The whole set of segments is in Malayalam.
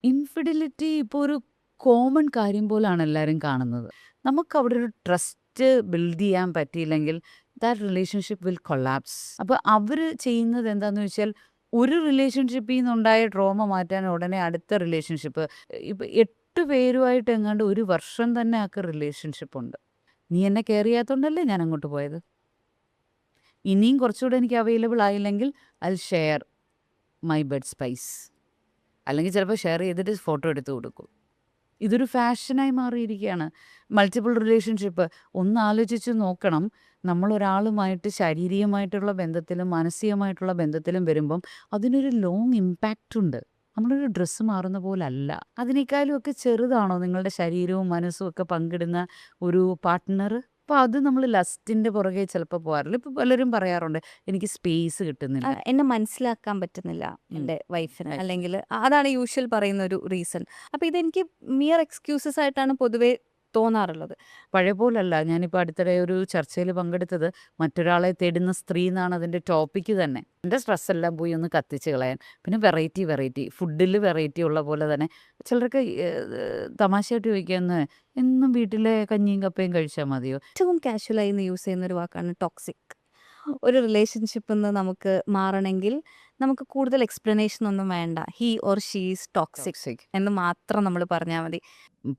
ഇൻഫിഡിലിറ്റി ഇപ്പോൾ ഒരു കോമൺ കാര്യം പോലാണ് എല്ലാവരും കാണുന്നത്. നമുക്കവിടെ ഒരു ട്രസ്റ്റ് ബിൽഡ് ചെയ്യാൻ പറ്റിയില്ലെങ്കിൽ ദാറ്റ് റിലേഷൻഷിപ്പ് വിൽ കൊളാപ്സ്. അപ്പോൾ അവർ ചെയ്യുന്നത് എന്താണെന്ന് വെച്ചാൽ ഒരു റിലേഷൻഷിപ്പിൽ നിന്നുണ്ടായ ട്രോമ മാറ്റാൻ ഉടനെ അടുത്ത റിലേഷൻഷിപ്പ്. ഇപ്പം 8 പേരുമായിട്ട് എങ്ങാണ്ട് ഒരു വർഷം തന്നെ ആക്ക് റിലേഷൻഷിപ്പ് ഉണ്ട്. നീ എന്നെ കെയർ ചെയ്യാത്തതുകൊണ്ടല്ലേ ഞാൻ അങ്ങോട്ട് പോയത്. ഇനിയും കുറച്ചുകൂടെ എനിക്ക് അവൈലബിൾ ആയില്ലെങ്കിൽ I share my bed space. അല്ലെങ്കിൽ ചിലപ്പോൾ ഷെയർ ചെയ്തിട്ട് ഫോട്ടോ എടുത്ത് കൊടുക്കും. ഇതൊരു ഫാഷനായി മാറിയിരിക്കുകയാണ്. മൾട്ടിപ്പിൾ റിലേഷൻഷിപ്പ് ഒന്ന് ആലോചിച്ച് നോക്കണം. നമ്മളൊരാളുമായിട്ട് ശാരീരികമായിട്ടുള്ള ബന്ധത്തിലും മാനസികമായിട്ടുള്ള ബന്ധത്തിലും വരുമ്പം അതിനൊരു ലോങ് ഇമ്പാക്റ്റ് ഉണ്ട്. നമ്മളൊരു ഡ്രസ്സ് മാറുന്ന പോലല്ല. അതിനേക്കാളും ഒക്കെ ചെറുതാണോ നിങ്ങളുടെ ശരീരവും മനസ്സും ഒക്കെ പങ്കിടുന്ന ഒരു പാർട്ട്ണർ? അപ്പോൾ അത് നമ്മൾ ലസ്റ്റിൻ്റെ പുറകെ ചിലപ്പോൾ പോകാറില്ല. ഇപ്പോൾ പലരും പറയാറുണ്ട് എനിക്ക് സ്പേസ് കിട്ടുന്നില്ല. എന്നെ മനസ്സിലാക്കാൻ പറ്റുന്നില്ല എൻ്റെ വൈഫിന്, Right. അല്ലെങ്കിൽ അതാണ് യൂഷ്വൽ പറയുന്ന ഒരു റീസൺ. അപ്പോൾ ഇതെനിക്ക് മിയർ എക്സ്ക്യൂസസ് ആയിട്ടാണ് പൊതുവേ തോന്നാറുള്ളത്. പഴയ പോലല്ല. ഞാനിപ്പോൾ അടുത്തിടെ ഒരു ചർച്ചയിൽ പങ്കെടുത്തത് മറ്റൊരാളെ തേടുന്ന സ്ത്രീ എന്നാണ് അതിൻ്റെ ടോപ്പിക്ക് തന്നെ. എൻ്റെ സ്ട്രെസ്സെല്ലാം പോയി ഒന്ന് കത്തിച്ച് കളയാൻ. പിന്നെ വെറൈറ്റി ഫുഡിൽ വെറൈറ്റി ഉള്ള പോലെ തന്നെ ചിലർക്ക് തമാശയായിട്ട് ചോദിക്കുന്നത് എന്നും വീട്ടിലെ കഞ്ഞിയും കപ്പയും കഴിച്ചാൽ മതിയോ? ഏറ്റവും കാഷ്വലായി ഇന്ന് യൂസ് ചെയ്യുന്ന ഒരു വാക്കാണ് ടോക്സിക്. ഒരു റിലേഷൻഷിപ്പിൽ നിന്ന് നമുക്ക് മാറണമെങ്കിൽ നമുക്ക് കൂടുതൽ എക്സ്പ്ലനേഷൻ ഒന്നും വേണ്ട. He or she is toxic toxic. എന്ന് മാത്രം നമ്മൾ പറഞ്ഞാൽ മതി.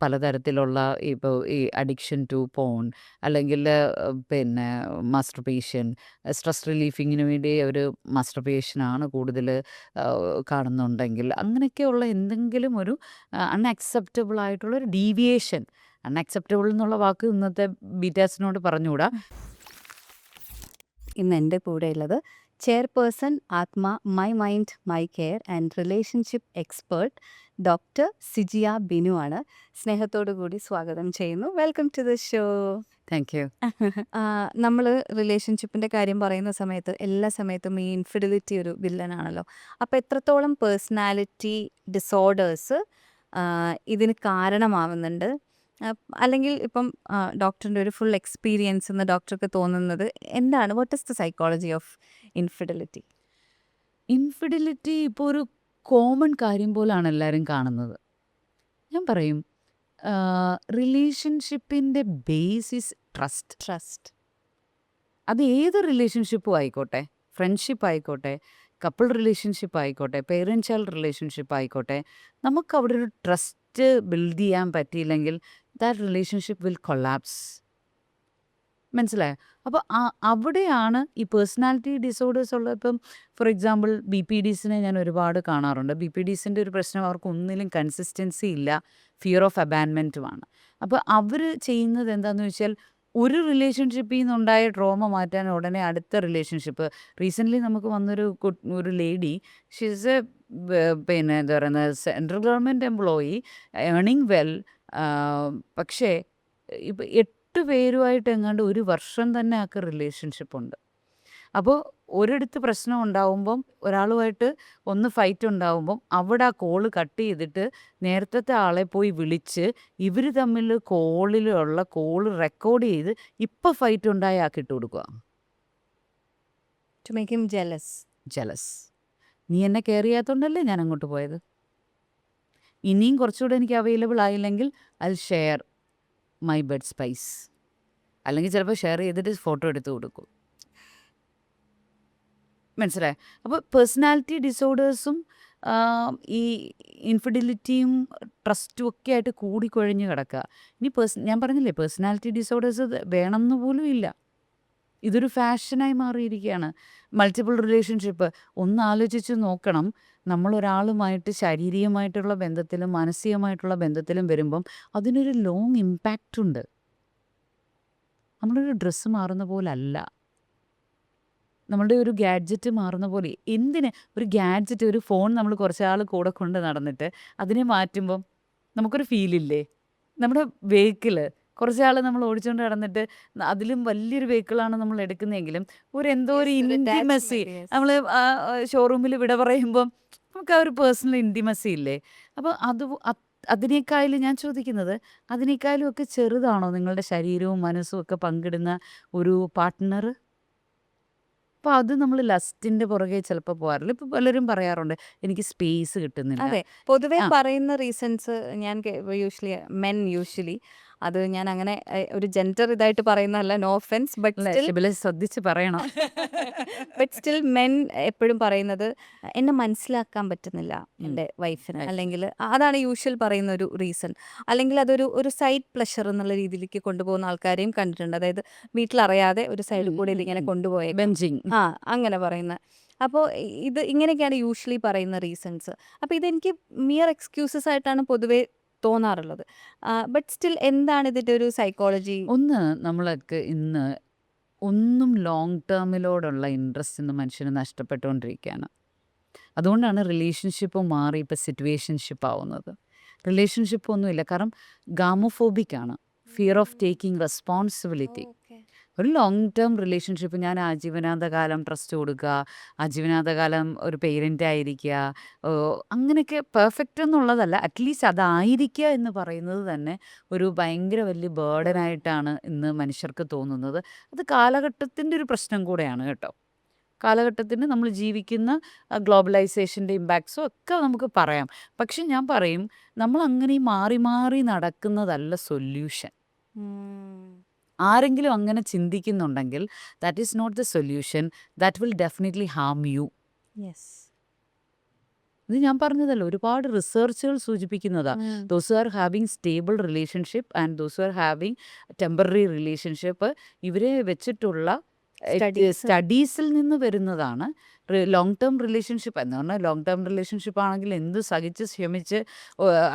പലതരത്തിലുള്ള ഇപ്പോൾ ഈ അഡിക്ഷൻ ടു പോൺ അല്ലെങ്കിൽ പിന്നെ മാസ്റ്റർബേഷൻ, സ്ട്രെസ് റിലീഫിങ്ങിന് വേണ്ടി ഒരു മാസ്റ്റർബേഷനാണ് കൂടുതൽ കാണുന്നുണ്ടെങ്കിൽ അങ്ങനെയൊക്കെയുള്ള എന്തെങ്കിലും ഒരു അൺഅക്സെപ്റ്റബിൾ ആയിട്ടുള്ളൊരു ഡീവിയേഷൻ. അൺഅക്സെപ്റ്റബിൾ എന്നുള്ള വാക്ക് ഇന്നത്തെ ബീറ്റാസിനോട് പറഞ്ഞുകൂടാ. ഇന്ന് എൻ്റെ കൂടെ ഉള്ളത് chairperson Athma my mind my care and relationship expert doctor Sijiya Binu ആണ്. സ്നേഹത്തോടു കൂടി സ്വാഗതം ചെയ്യുന്നു. Welcome to the show. Thank you. നമ്മൾ റിലേഷൻഷിപ്പിൻ്റെ കാര്യം പറയുന്ന സമയത്ത് എല്ലാ സമയത്തും ഈ ഇൻഫിഡിലിറ്റി ഒരു വില്ലനാണല്ലോ. അപ്പോൾ എത്രത്തോളം പേഴ്സണാലിറ്റി ഡിസോർഡേഴ്സ് ഇതിന് കാരണമാവുന്നുണ്ട്? അല്ലെങ്കിൽ ഇപ്പം ഡോക്ടറിൻ്റെ ഒരു ഫുൾ എക്സ്പീരിയൻസ് എന്ന് ഡോക്ടർക്ക് തോന്നുന്നത് എന്താണ്? What is the psychology of infidelity? Infidelity ഇപ്പോൾ ഒരു കോമൺ കാര്യം പോലാണ് എല്ലാവരും കാണുന്നത്. ഞാൻ പറയും റിലേഷൻഷിപ്പിൻ്റെ ബേസിസ് ട്രസ്റ്റ്. ട്രസ്റ്റ്. അത് ഏത് റിലേഷൻഷിപ്പും ആയിക്കോട്ടെ, ഫ്രണ്ട്ഷിപ്പ് ആയിക്കോട്ടെ, കപ്പിൾ റിലേഷൻഷിപ്പ് ആയിക്കോട്ടെ, പേരൻറ് ചൈൽഡ് റിലേഷൻഷിപ്പ് ആയിക്കോട്ടെ, നമുക്കവിടെ ഒരു ട്രസ്റ്റ് ബിൽഡ് ചെയ്യാൻ പറ്റിയില്ലെങ്കിൽ ദാറ്റ് റിലേഷൻഷിപ്പ് വിൽ കൊളാപ്സ്. മനസ്സിലായോ? അപ്പോൾ അവിടെയാണ് ഈ പേഴ്സണാലിറ്റി ഡിസോർഡേഴ്സ് ഉള്ള. ഇപ്പം ഫോർ എക്സാമ്പിൾ BPDസിനെ ഞാൻ ഒരുപാട് കാണാറുണ്ട്. BPDസിൻ്റെ ഒരു പ്രശ്നം അവർക്ക് ഒന്നിലും കൺസിസ്റ്റൻസി ഇല്ല, ഫിയർ ഓഫ് അബാൻമെൻറ്റുമാണ്. അപ്പോൾ അവർ ചെയ്യുന്നത് എന്താണെന്ന് വെച്ചാൽ ഒരു റിലേഷൻഷിപ്പിൽ നിന്നുണ്ടായ ട്രോമ മാറ്റാൻ ഉടനെ അടുത്ത റിലേഷൻഷിപ്പ്. റീസെൻ്റ്ലി നമുക്ക് വന്നൊരു ഒരു ലേഡി, ഷീസ് എ പിന്നെ എന്താ പറയുന്നത് സെൻട്രൽ ഗവൺമെൻറ് എംപ്ലോയി, ഏണിങ് വെൽ. പക്ഷേ ഇപ്പം 8 പേരുമായിട്ട് എങ്ങാണ്ട് ഒരു വർഷം തന്നെ ആക്ക് റിലേഷൻഷിപ്പ് ഉണ്ട്. അപ്പോൾ ഒരിടത്ത് പ്രശ്നം ഉണ്ടാവുമ്പം ഒരാളുമായിട്ട് ഒന്ന് ഫൈറ്റ് ഉണ്ടാവുമ്പം അവിടെ ആ കോള് കട്ട് ചെയ്തിട്ട് നേരത്തെ ആളെ പോയി വിളിച്ച് ഇവർ തമ്മിൽ കോളിലുള്ള കോള് റെക്കോർഡ് ചെയ്ത് ഇപ്പം ഫൈറ്റ് ഉണ്ടായ ആക്കിട്ട് കൊടുക്കുക. To make him jealous. Jealous. നീ എന്നെ കെയർ ചെയ്യാത്തതുകൊണ്ടല്ലേ ഞാൻ അങ്ങോട്ട് പോയത്. ഇനിയും കുറച്ചുകൂടെ എനിക്ക് അവൈലബിൾ ആയില്ലെങ്കിൽ I share my bed space. അല്ലെങ്കിൽ ചിലപ്പോൾ ഷെയർ ചെയ്തിട്ട് ഫോട്ടോ എടുത്ത് കൊടുക്കും. മനസ്സിലായോ? അപ്പോൾ പേഴ്സണാലിറ്റി ഡിസോർഡേഴ്സും ഈ ഇൻഫിഡിലിറ്റിയും ട്രസ്റ്റും ഒക്കെ ആയിട്ട് കൂടിക്കുഴഞ്ഞ് കിടക്കുക. ഇനി ഞാൻ പറഞ്ഞില്ലേ പേഴ്സണാലിറ്റി ഡിസോർഡേഴ്സ് വേണമെന്ന് പോലും ഇല്ല. ഇതൊരു ഫാഷനായി മാറിയിരിക്കുകയാണ്. മൾട്ടിപ്പിൾ റിലേഷൻഷിപ്പ് ഒന്ന് ആലോചിച്ച് നോക്കണം. നമ്മളൊരാളുമായിട്ട് ശാരീരികമായിട്ടുള്ള ബന്ധത്തിലും മാനസികമായിട്ടുള്ള ബന്ധത്തിലും വരുമ്പം അതിനൊരു ലോങ് ഇമ്പാക്റ്റ് ഉണ്ട്. നമ്മളൊരു ഡ്രസ്സ് മാറുന്ന പോലല്ല, നമ്മളുടെ ഒരു ഗാഡ്ജറ്റ് മാറുന്ന പോലെ. എന്തിന് ഒരു ഗാഡ്ജറ്റ്, ഒരു ഫോൺ നമ്മൾ കുറച്ചാൾ കൂടെ കൊണ്ട് നടന്നിട്ട് അതിനെ മാറ്റുമ്പം നമുക്കൊരു ഫീലില്ലേ? നമ്മുടെ വെഹിക്കിൾ കുറച്ചാൾ നമ്മൾ ഓടിച്ചുകൊണ്ട് നടന്നിട്ട് അതിലും വലിയൊരു വെഹിക്കിളാണ് നമ്മൾ എടുക്കുന്നതെങ്കിലും എന്തോ ഒരു ഇൻറ്റിമസി, നമ്മൾ ഷോറൂമിൽ വിട പറയുമ്പം നമുക്ക് ആ ഒരു പേഴ്സണൽ ഇൻറ്റിമസി ഇല്ലേ? അപ്പോൾ അതിനേക്കാളും ഞാൻ ചോദിക്കുന്നത് അതിനേക്കാളും ഒക്കെ ചെറുതാണോ നിങ്ങളുടെ ശരീരവും മനസ്സും ഒക്കെ പങ്കിടുന്ന ഒരു പാർട്ട്ണർ? അപ്പോൾ അത് നമ്മൾ ലസ്റ്റിൻ്റെ പുറകെ ചിലപ്പോൾ പോകാറില്ല. ഇപ്പോൾ പലരും പറയാറുണ്ട് എനിക്ക് സ്പേസ് കിട്ടുന്നില്ല. അതെ. പൊതുവെ ആ പറയുന്ന റീസൺസ് ഞാൻ യൂഷ്വലി അത് ഞാൻ അങ്ങനെ ഒരു ജെൻഡർ ഇതായിട്ട് പറയുന്നതല്ല, നോ ഒഫെൻസ്, ബട്ട് അല്ലേ സ്റ്റിൽ ഷിബില ശ്രദ്ധിച്ച് പറയണം. ബട്ട് സ്റ്റിൽ മെൻ എപ്പോഴും പറയുന്നത് എന്നെ മനസ്സിലാക്കാൻ പറ്റുന്നില്ല ഉം. എൻ്റെ വൈഫിന്, Right. അല്ലെങ്കിൽ അതാണ് യൂഷ്വൽ പറയുന്ന ഒരു റീസൺ. അല്ലെങ്കിൽ അതൊരു സൈഡ് പ്ലഷർ എന്നുള്ള രീതിയിലേക്ക് കൊണ്ടുപോകുന്ന ആൾക്കാരെയും കണ്ടിട്ടുണ്ട്. അതായത് വീട്ടിലറിയാതെ ഒരു സൈഡിൽ കൂടെ ഇതിങ്ങനെ കൊണ്ടുപോയേക്കാം. ബെഞ്ചിങ്. ആ, അങ്ങനെ പറയുന്ന. അപ്പോൾ ഇത് ഇങ്ങനെയൊക്കെയാണ് യൂഷ്വലി പറയുന്ന റീസൺസ്. അപ്പോൾ ഇതെനിക്ക് മിയർ എക്സ്ക്യൂസസ് ആയിട്ടാണ് പൊതുവേ തോന്നാറുള്ളത്. ബട്ട് സ്റ്റിൽ എന്താണ് ഇതിൻ്റെ ഒരു സൈക്കോളജി? ഒന്ന് നമ്മളൊക്കെ ഇന്ന് ഒന്നും ലോങ് ടേമിലോടുള്ള ഇൻട്രസ്റ്റ് ഇന്ന് മനുഷ്യന് നഷ്ടപ്പെട്ടുകൊണ്ടിരിക്കുകയാണ്. അതുകൊണ്ടാണ് റിലേഷൻഷിപ്പ് മാറി ഇപ്പോൾ സിറ്റുവേഷൻഷിപ്പ് ആവുന്നത്. റിലേഷൻഷിപ്പ് ഒന്നുമില്ല, കാരണം ഗാമോഫോബിക് ആണ്. Fear of taking responsibility. ഒരു ലോങ് ടേം റിലേഷൻഷിപ്പ്, ഞാൻ ആജീവനാന്തകാലം ട്രസ്റ്റ് കൊടുക്കുക, ആജീവനാന്തകാലം ഒരു പേരൻ്റ് ആയിരിക്കുക, അങ്ങനെയൊക്കെ പെർഫെക്റ്റ് എന്നുള്ളതല്ല, അറ്റ്ലീസ്റ്റ് അതായിരിക്കുക എന്ന് പറയുന്നത് തന്നെ ഒരു ഭയങ്കര വലിയ ബേർഡനായിട്ടാണ് ഇന്ന് മനുഷ്യർക്ക് തോന്നുന്നത്. അത് കാലഘട്ടത്തിൻ്റെ ഒരു പ്രശ്നം കൂടെയാണ് കേട്ടോ. കാലഘട്ടത്തിന് നമ്മൾ ജീവിക്കുന്ന ഗ്ലോബലൈസേഷൻ്റെ ഇമ്പാക്ട്സും ഒക്കെ നമുക്ക് പറയാം. പക്ഷെ ഞാൻ പറയും, നമ്മൾ അങ്ങനെ മാറി മാറി നടക്കുന്നതല്ല സൊല്യൂഷൻ. ആരെങ്കിലും അങ്ങനെ ചിന്തിക്കുന്നുണ്ടെങ്കിൽ that is not the solution, that will definitely harm you. Yes. ഇത് ഞാൻ പറഞ്ഞതല്ല, ഒരുപാട് റിസർച്ചുകൾ സൂചിപ്പിക്കുന്നതാണ്. Those are having stable relationship and those are having temporary relationship, ഇവരെ വെച്ചിട്ടുള്ള സ്റ്റഡീസിൽ നിന്ന് വരുന്നതാണ്. ലോങ് ടേം റിലേഷൻഷിപ്പ് എന്ന് പറഞ്ഞാൽ, ലോങ് ടേം റിലേഷൻഷിപ്പ് ആണെങ്കിൽ എന്ത് സഹിച്ച് ക്ഷമിച്ച്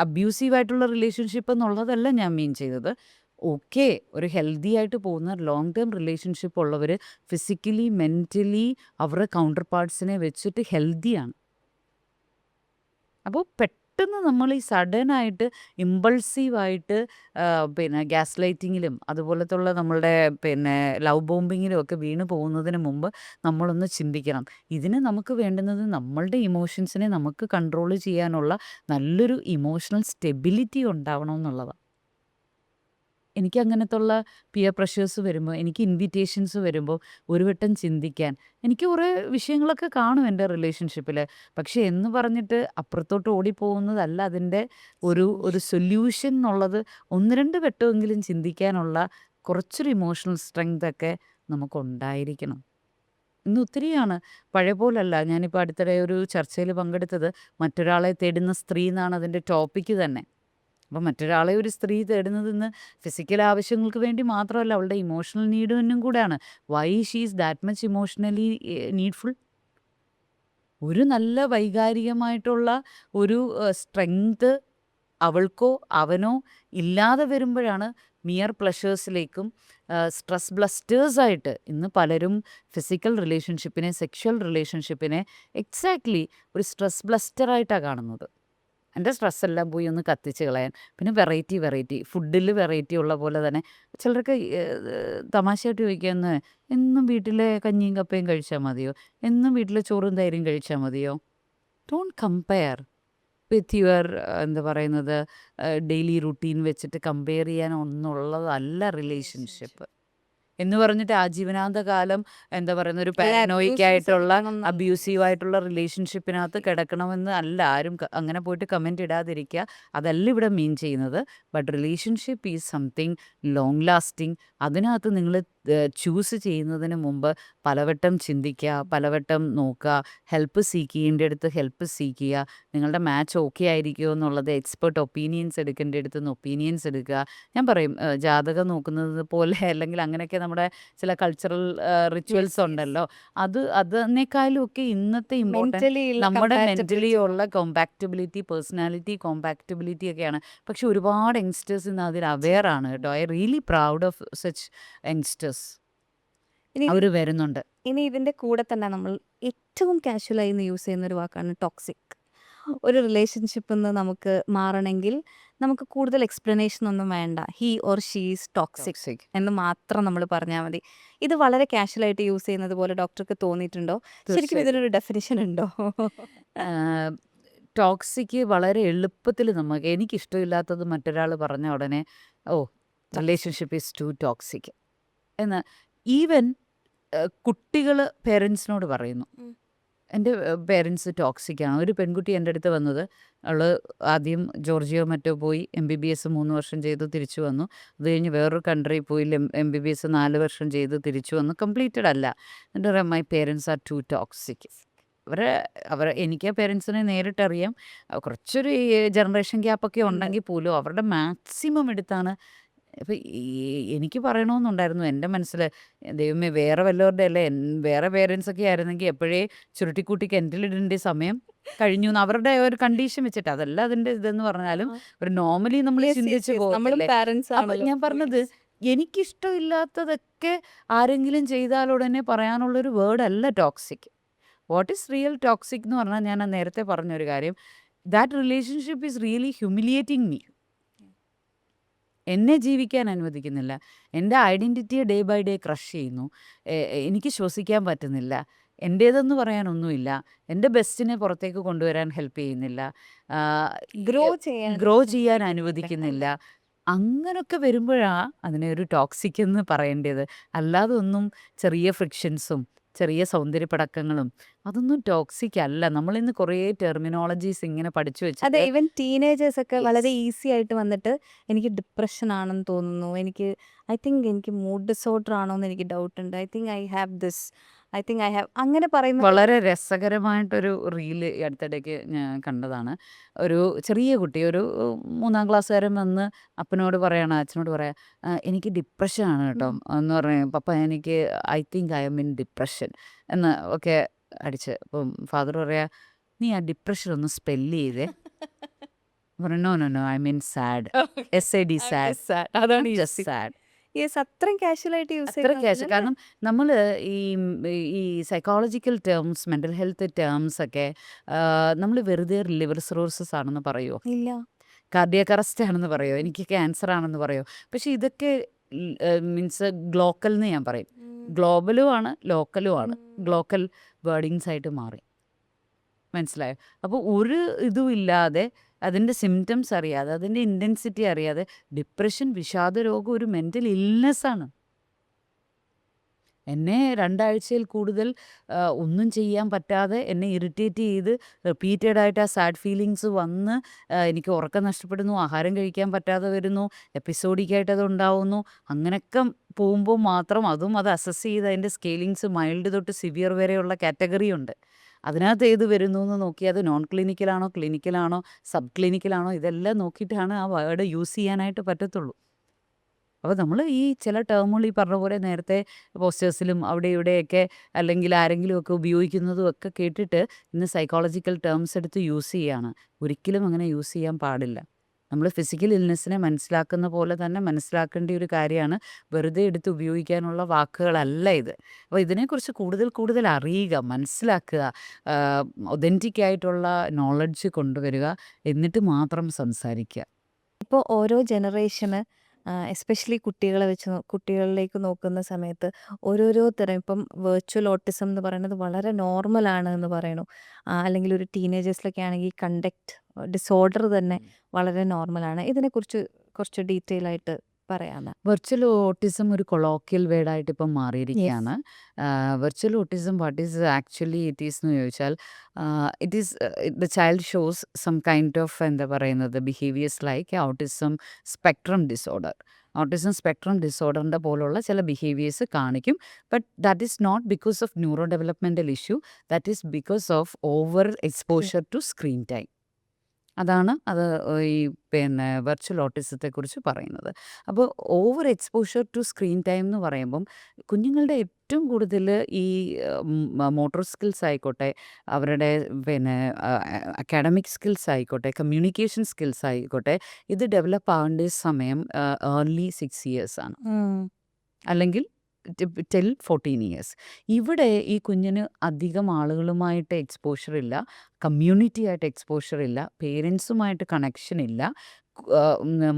അബ്യൂസീവായിട്ടുള്ള റിലേഷൻഷിപ്പ് എന്നുള്ളതല്ല ഞാൻ മീൻ ചെയ്തത്. ഓക്കെ, ഒരു ഹെൽത്തി ആയിട്ട് പോകുന്ന ലോങ് ടേം റിലേഷൻഷിപ്പ് ഉള്ളവർ ഫിസിക്കലി മെൻ്റലി അവരുടെ കൗണ്ടർ പാർട്സിനെ വെച്ചിട്ട് ഹെൽത്തിയാണ്. അപ്പോൾ പെട്ടെന്ന് നമ്മൾ ഈ സഡനായിട്ട് ഇമ്പൾസീവായിട്ട് പിന്നെ ഗ്യാസ് ലൈറ്റിങ്ങിലും അതുപോലത്തുള്ള നമ്മളുടെ പിന്നെ ലവ് ബോംബിങ്ങിലും ഒക്കെ വീണ് പോകുന്നതിന് മുമ്പ് നമ്മളൊന്ന് ചിന്തിക്കണം. ഇതിന് നമുക്ക് വേണ്ടുന്നത് നമ്മളുടെ ഇമോഷൻസിനെ നമുക്ക് കൺട്രോൾ ചെയ്യാനുള്ള നല്ലൊരു ഇമോഷണൽ സ്റ്റെബിലിറ്റി ഉണ്ടാവണം എന്നുള്ളതാണ്. എനിക്ക് അങ്ങനത്തുള്ള പിയർ പ്രഷേഴ്സ് വരുമ്പോൾ, എനിക്ക് ഇൻവിറ്റേഷൻസ് വരുമ്പോൾ ഒരു വട്ടം ചിന്തിക്കാൻ, എനിക്ക് കുറേ വിഷയങ്ങളൊക്കെ കാണും എൻ്റെ റിലേഷൻഷിപ്പിൽ. പക്ഷെ എന്ന് പറഞ്ഞിട്ട് അപ്പുറത്തോട്ട് ഓടിപ്പോകുന്നതല്ല അതിൻ്റെ ഒരു സൊല്യൂഷൻ എന്നുള്ളത്. ഒന്ന് രണ്ട് വട്ടമെങ്കിലും ചിന്തിക്കാനുള്ള കുറച്ചൊരു ഇമോഷണൽ സ്ട്രെങ്ത് ഒക്കെ നമുക്കുണ്ടായിരിക്കണം. ഇന്ന് ഒത്തിരിയാണ്, പഴയ പോലല്ല. ഞാനിപ്പോൾ അടുത്തിടെ ഒരു ചർച്ചയിൽ പങ്കെടുത്തത് മറ്റൊരാളെ തേടുന്ന സ്ത്രീ എന്നാണ് അതിൻ്റെ ടോപ്പിക്ക് തന്നെ. അപ്പം മറ്റൊരാളെ ഒരു സ്ത്രീ തേടുന്നത് ഇന്ന് ഫിസിക്കൽ ആവശ്യങ്ങൾക്ക് വേണ്ടി മാത്രമല്ല, അവളുടെ ഇമോഷണൽ നീഡിനും കൂടെയാണ്. Why she is that much emotionally needful? ഒരു നല്ല വൈകാരികമായിട്ടുള്ള ഒരു സ്ട്രെങ്ത് അവൾക്കോ അവനോ ഇല്ലാതെ വരുമ്പോഴാണ് മിയർ പ്ലഷേഴ്സിലേക്കും സ്ട്രെസ് ബ്ലസ്റ്റേഴ്സായിട്ട് ഇന്ന് പലരും ഫിസിക്കൽ റിലേഷൻഷിപ്പിനെ, സെക്ഷൽ റിലേഷൻഷിപ്പിനെ എക്സാക്ട്ലി ഒരു സ്ട്രെസ് ബ്ലസ്റ്ററായിട്ടാണ് കാണുന്നത്. എൻ്റെ സ്ട്രെസ്സെല്ലാം പോയി ഒന്ന് കത്തിച്ച് കളയാൻ. പിന്നെ വെറൈറ്റി ഫുഡിൽ വെറൈറ്റി ഉള്ള പോലെ തന്നെ ചിലർക്ക് തമാശയായിട്ട് ചോദിക്കുന്നത്, എന്നും വീട്ടിലെ കഞ്ഞിയും കപ്പയും കഴിച്ചാൽ മതിയോ, എന്നും വീട്ടിലെ ചോറും തൈരും കഴിച്ചാൽ മതിയോ? ഡോണ്ട് കമ്പയർ വിത്ത് യുവർ എന്താ പറയുന്നത് ഡെയിലി റുട്ടീൻ വെച്ചിട്ട് കമ്പയർ ചെയ്യാൻ ഒന്നുള്ളതല്ല റിലേഷൻഷിപ്പ് എന്ന് പറഞ്ഞിട്ട് ആജീവനാന്തകാലം എന്താ പറയുന്ന ഒരു പാരനോയിക് ആയിട്ടുള്ള അബ്യൂസീവായിട്ടുള്ള റിലേഷൻഷിപ്പിനകത്ത് കിടക്കണമെന്ന് അല്ല. ആരും അങ്ങനെ പോയിട്ട് കമൻറ്റ് ഇടാതിരിക്കുക, അതല്ല ഇവിടെ മീൻ ചെയ്യുന്നത്. But relationship is something long lasting. അതിനകത്ത് നിങ്ങൾ ചൂസ് ചെയ്യുന്നതിന് മുമ്പ് പലവട്ടം ചിന്തിക്കുക, പലവട്ടം നോക്കുക, ഹെൽപ്പ് സീക്ക് ചെയ്യേണ്ട അടുത്ത് ഹെൽപ്പ് സീക്ക് ചെയ്യുക. നിങ്ങളുടെ മാച്ച് ഓക്കെ ആയിരിക്കുമോ എന്നുള്ളത് എക്സ്പെർട്ട് ഒപ്പീനിയൻസ് എടുക്കേണ്ട അടുത്ത് നിന്ന് ഒപ്പീനിയൻസ് എടുക്കുക. ഞാൻ പറയും, ജാതകം നോക്കുന്നത് പോലെ അല്ലെങ്കിൽ അങ്ങനെയൊക്കെ നമ്മുടെ ചില കൾച്ചറൽ റിച്വൽസ് ഉണ്ടല്ലോ, അതിനേക്കാളും ഒക്കെ ഇന്നത്തെ ഇമ്പോർട്ടൻറ്റ് നമ്മുടെ മെൻ്റലി ഉള്ള കോമ്പാക്റ്റബിലിറ്റി, പേഴ്സണാലിറ്റി കോമ്പാക്റ്റബിലിറ്റി ഒക്കെയാണ്. പക്ഷെ ഒരുപാട് യങ്സ്റ്റേഴ്സ് ഇന്ന് അതിൽ അവെയർ ആണ് കേട്ടോ. I really proud of such youngsters. അവർ വരുന്നുണ്ട്. ഇനി ഇതിൻ്റെ കൂടെ തന്നെ നമ്മൾ ഏറ്റവും കാഷ്വലായി ഇന്ന് യൂസ് ചെയ്യുന്ന ഒരു വാക്കാണ് ടോക്സിക്. ഒരു റിലേഷൻഷിപ്പിൽ നിന്ന് നമുക്ക് മാറണമെങ്കിൽ നമുക്ക് കൂടുതൽ എക്സ്പ്ലനേഷൻ ഒന്നും വേണ്ട. He or she is toxic എന്ന് മാത്രം നമ്മൾ പറഞ്ഞാൽ മതി. ഇത് വളരെ കാഷ്വലായിട്ട് യൂസ് ചെയ്യുന്നത് പോലെ ഡോക്ടർക്ക് തോന്നിയിട്ടുണ്ടോ? ശരിക്കും ഇതിനൊരു ഡെഫിനിഷൻ ഉണ്ടോ? ടോക്സിക്ക് വളരെ എളുപ്പത്തിൽ നമുക്ക്, എനിക്കിഷ്ടമില്ലാത്തത് മറ്റൊരാൾ പറഞ്ഞ ഉടനെ, ഓ റിലേഷൻഷിപ്പ് ഈസ് ടു ടോക്സിക് എന്ന്. ഈവൻ കുട്ടികൾ പേരൻസിനോട് പറയുന്നു, ഉം. എൻ്റെ പേരൻസ് ടോക്സിക്കാണ്. ഒരു പെൺകുട്ടി എൻ്റെ അടുത്ത് വന്നത്, അവൾ ആദ്യം ജോർജിയോ മറ്റോ പോയി MBBS 3 വർഷം ചെയ്തു തിരിച്ചു വന്നു. അത് കഴിഞ്ഞ് വേറൊരു കൺട്രി പോയി MBBS 4 വർഷം ചെയ്ത് തിരിച്ചു വന്നു. കംപ്ലീറ്റഡ് അല്ല. എന്നിട്ട് പറയാം, my parents are too toxic. എനിക്ക് പേരൻസിനെ നേരിട്ടറിയാം. കുറച്ചൊരു ജനറേഷൻ ഗ്യാപ്പൊക്കെ ഉണ്ട്. ഉണ്ടെങ്കിൽ പോലും അവരുടെ മാക്സിമം എടുത്താണ്. അപ്പം എനിക്ക് പറയണമെന്നുണ്ടായിരുന്നു എൻ്റെ മനസ്സിൽ, ദൈവമേ വേറെ വല്ലവരുടെ അല്ലേ, വേറെ പേരൻസൊക്കെ ആയിരുന്നെങ്കിൽ എപ്പോഴേ ചുരുട്ടിക്കൂട്ടി കിണറ്റിലിടേണ്ട സമയം കഴിഞ്ഞു എന്ന് അവരുടെ ഒരു കണ്ടീഷൻ വെച്ചിട്ട്. അതല്ല അതിൻ്റെ ഇതെന്ന് പറഞ്ഞാലും ആ. ഒരു നോർമലി നമ്മൾ യെസ് യെസ് ചിന്തിച്ച് യെസ് നമ്മളും പോകത്തില്ലേ. പാരൻസ് അപ്പം ആണല്ലോ. ഞാൻ പറഞ്ഞത്, എനിക്കിഷ്ടമില്ലാത്തതൊക്കെ ആരെങ്കിലും ചെയ്താൽ ഉടനെ പറയാനുള്ളൊരു വേർഡല്ല toxic. What is real toxic എന്ന് പറഞ്ഞാൽ, ഞാൻ നേരത്തെ പറഞ്ഞൊരു കാര്യം, that relationship is really humiliating me. എന്നെ ജീവിക്കാൻ അനുവദിക്കുന്നില്ല. എൻ്റെ ഐഡൻറ്റിറ്റിയെ ഡേ ബൈ ഡേ ക്രഷ് ചെയ്യുന്നു. എനിക്ക് ശ്വസിക്കാൻ പറ്റുന്നില്ല. എൻ്റേതെന്ന് പറയാനൊന്നുമില്ല. എൻ്റെ ബെസ്റ്റിനെ പുറത്തേക്ക് കൊണ്ടുവരാൻ ഹെൽപ്പ് ചെയ്യുന്നില്ല. ഗ്രോ ചെയ്യാൻ ഗ്രോ ചെയ്യാൻ അനുവദിക്കുന്നില്ല. അങ്ങനൊക്കെ വരുമ്പോഴാണ് അതിനെ ഒരു ടോക്സിക് എന്ന് പറയേണ്ടത്. അല്ലാതെ ഒന്നും ചെറിയ ഫ്രിക്ഷൻസും ചെറിയ സൗന്ദര്യപ്പടക്കങ്ങളും അതൊന്നും ടോക്സിക് അല്ല. നമ്മളിന്ന് കുറേ ടെർമിനോളജീസ് ഇങ്ങനെ പഠിച്ചു അതെ, വെച്ചിട്ട്. ഈവൻ ടീനേജേഴ്സ് ഒക്കെ വളരെ യെസ്. ഈസി ആയിട്ട് വന്നിട്ട് എനിക്ക് ഡിപ്രഷൻ ആണെന്ന് തോന്നുന്നു, ഐ തിങ്ക് എനിക്ക് മൂഡ് ഡിസോർഡർ ആണോ എന്ന് എനിക്ക് ഡൗട്ട് ഉണ്ട്, I think I have this, I think I have, അങ്ങനെ പറയുന്നത്. വളരെ രസകരമായിട്ടൊരു റീല് ഈ അടുത്തിടയ്ക്ക് ഞാൻ കണ്ടതാണ്. ഒരു ചെറിയ കുട്ടി, ഒരു 3-ാം ക്ലാസ്സുകാരൻ വന്ന് അപ്പനോട് പറയാണ്, അച്ഛനോട് പറയാ, എനിക്ക് ഡിപ്രഷനാണ് കേട്ടോ എന്ന് പറഞ്ഞു. പപ്പ എനിക്ക് I think I M in depression എന്ന് ഒക്കെ അടിച്ച്. അപ്പം ഫാദർ പറയാ, നീ ആ ഡിപ്രഷൻ ഒന്ന് സ്പെല്ല് ചെയ്തേ. പറഞ്ഞു, no no no, I mean sad. SAD sad. അതാണ് ജസ്റ്റ് സാഡ്. യെസ്, അത്രയും കാഷ്വൽ ആയിട്ട് യൂസ് അത്ര ക്യാഷ്. കാരണം നമ്മൾ ഈ ഈ psychological terms, mental health terms ഒക്കെ നമ്മൾ വെറുതെ ലിവർ സിറോസിസ് ആണെന്ന് പറയുമോ, ഇല്ല. കാർഡിയാക് അറസ്റ്റ് ആണെന്ന് പറയുമോ, എനിക്ക് ക്യാൻസർ ആണെന്ന് പറയുമോ. പക്ഷേ ഇതൊക്കെ മീൻസ് ഗ്ലോക്കൽ എന്ന് ഞാൻ പറയും. ഗ്ലോബലും ആണ് ലോക്കലും ആണ്. ഗ്ലോക്കൽ വേർഡിങ്സ് ആയിട്ട് മാറി. മനസ്സിലായോ? അപ്പോൾ ഒരു ഇതും ഇല്ലാതെ, അതിൻ്റെ സിംറ്റംസ് അറിയാതെ, അതിൻ്റെ ഇൻറ്റൻസിറ്റി അറിയാതെ, ഡിപ്രഷൻ, വിഷാദരോഗം ഒരു മെൻ്റൽ ഇൽനെസ്സാണ്. എന്നെ 2 ആഴ്ചയിൽ കൂടുതൽ ഒന്നും ചെയ്യാൻ പറ്റാതെ എന്നെ ഇറിറ്റേറ്റ് ചെയ്ത് റിപ്പീറ്റഡായിട്ട് ആ സാഡ് ഫീലിങ്സ് വന്ന് എനിക്ക് ഉറക്കം നഷ്ടപ്പെടുന്നു, ആഹാരം കഴിക്കാൻ പറ്റാതെ വരുന്നു, എപ്പിസോഡിക്കായിട്ട് അത് ഉണ്ടാവുന്നു. അങ്ങനെയൊക്കെ പോകുമ്പോൾ മാത്രം അത് അസസ് ചെയ്ത് അതിൻ്റെ സ്കെയിലിങ്സ് മൈൽഡ് തൊട്ട് സിവിയർ വരെയുള്ള കാറ്റഗറി ഉണ്ട്. അതിനകത്ത് ഏത് വരുന്നു എന്ന് നോക്കി അത് നോൺ ക്ലിനിക്കലാണോ ക്ലിനിക്കലാണോ സബ് ക്ലിനിക്കലാണോ ഇതെല്ലാം നോക്കിയിട്ടാണ് ആ വേർഡ് യൂസ് ചെയ്യാനായിട്ട് പറ്റത്തുള്ളൂ. അപ്പോൾ നമ്മൾ ഈ ചില ടേമുകൾ ഈ പറഞ്ഞ പോലെ നേരത്തെ പോസ്റ്റേഴ്സിലും അവിടെ ഇവിടെയൊക്കെ അല്ലെങ്കിൽ ആരെങ്കിലുമൊക്കെ ഉപയോഗിക്കുന്നതും ഒക്കെ കേട്ടിട്ട് ഇന്ന് സൈക്കോളജിക്കൽ ടേംസ് എടുത്ത് യൂസ് ചെയ്യാണ്. ഒരിക്കലും അങ്ങനെ യൂസ് ചെയ്യാൻ പാടില്ല. നമ്മൾ ഫിസിക്കൽ ഇൽനെസ്സിനെ മനസ്സിലാക്കുന്ന പോലെ തന്നെ മനസ്സിലാക്കേണ്ട ഒരു കാര്യമാണ്. വെറുതെ എടുത്ത് ഉപയോഗിക്കാനുള്ള വാക്കുകളല്ല ഇത്. അപ്പോൾ ഇതിനെക്കുറിച്ച് കൂടുതൽ അറിയുക, മനസ്സിലാക്കുക, ഒതൻറ്റിക് ആയിട്ടുള്ള നോളഡ്ജ് കൊണ്ടുവരിക, എന്നിട്ട് മാത്രം സംസാരിക്കുക. ഇപ്പോൾ ഓരോ ജനറേഷന് എസ്പെഷ്യലി കുട്ടികളിലേക്ക് നോക്കുന്ന സമയത്ത് ഓരോരോ തരം, ഇപ്പം വെർച്വൽ ഓട്ടിസം എന്ന് പറയുന്നത് വളരെ നോർമലാണ് എന്ന് പറയണു. അല്ലെങ്കിൽ ഒരു ടീനേജേഴ്സിലൊക്കെ ആണെങ്കിൽ കണ്ടക്ട് ഡിസോർഡർ തന്നെ വളരെ നോർമലാണ്. ഇതിനെക്കുറിച്ച് കുറച്ച് ഡീറ്റെയിൽ ആയിട്ട് പറയാമോ? വെർച്വൽ ഓട്ടിസം ഒരു കൊളോക്കിയൽ വേർഡായിട്ട് ഇപ്പം യെസ്. മാറിയിരിക്കുകയാണ്. Virtual autism what is actually it is എന്ന് ചോദിച്ചാൽ, it is the child shows some kind of എന്താ പറയുന്നത് behaviours like autism spectrum disorder. Autism spectrum ഡിസോർഡറിൻ്റെ പോലുള്ള ചില ബിഹേവിയേഴ്സ് കാണിക്കും. But that is not because of neuro developmental issue, that is because of over exposure to screen time. അതാണ് അത് ഈ വെർച്വൽ ഓട്ടിസത്തെക്കുറിച്ച് പറയുന്നത്. അപ്പോൾ over exposure to screen time എന്ന് പറയുമ്പം കുഞ്ഞുങ്ങളുടെ ഏറ്റവും കൂടുതൽ ഈ മോട്ടോർ സ്കിൽസ് ആയിക്കോട്ടെ, അവരുടെ അക്കാഡമിക് സ്കിൽസ് ആയിക്കോട്ടെ, കമ്മ്യൂണിക്കേഷൻ സ്കിൽസ് ആയിക്കോട്ടെ, ഇത് ഡെവലപ്പ് ആവേണ്ട സമയം ഏർലി 6 ഇയേഴ്സ് ആണ്, അല്ലെങ്കിൽ 14 ഇയേഴ്സ്. ഇവിടെ ഈ കുഞ്ഞിന് അധികം ആളുകളുമായിട്ട് എക്സ്പോഷർ ഇല്ല, കമ്മ്യൂണിറ്റി ആയിട്ട് എക്സ്പോഷർ ഇല്ല, പേരൻസുമായിട്ട് കണക്ഷൻ ഇല്ല.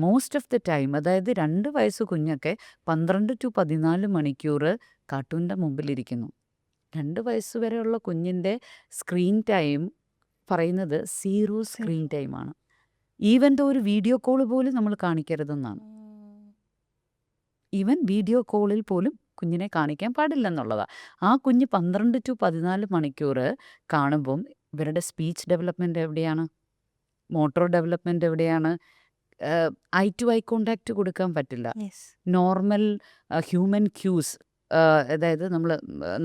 മോസ്റ്റ് ഓഫ് ദ ടൈം, അതായത് 2 വയസ്സ് കുഞ്ഞൊക്കെ 12 to 14 മണിക്കൂർ കാർട്ടൂണിൻ്റെ മുമ്പിലിരിക്കുന്നു. 2 വയസ്സ് വരെയുള്ള കുഞ്ഞിൻ്റെ സ്ക്രീൻ ടൈം പറയുന്നത് 0 സ്ക്രീൻ ടൈമാണ്. ഈവൻ ദോ ഒരു വീഡിയോ കോൾ പോലും നമ്മൾ കാണിക്കരുതെന്നാണ്. ഈവൻ വീഡിയോ കോളിൽ പോലും കുഞ്ഞിനെ കാണിക്കാൻ പാടില്ലെന്നുള്ളതാണ്. ആ കുഞ്ഞ് 12 to 14 മണിക്കൂർ കാണുമ്പം ഇവരുടെ സ്പീച്ച് ഡെവലപ്മെൻറ്റ് എവിടെയാണ്? മോട്ടോർ ഡെവലപ്മെൻറ്റ് എവിടെയാണ്? ഐ ടു ഐ കോണ്ടാക്റ്റ് കൊടുക്കാൻ പറ്റില്ല. യെസ്. നോർമൽ ഹ്യൂമൻ ക്യൂസ്, അതായത്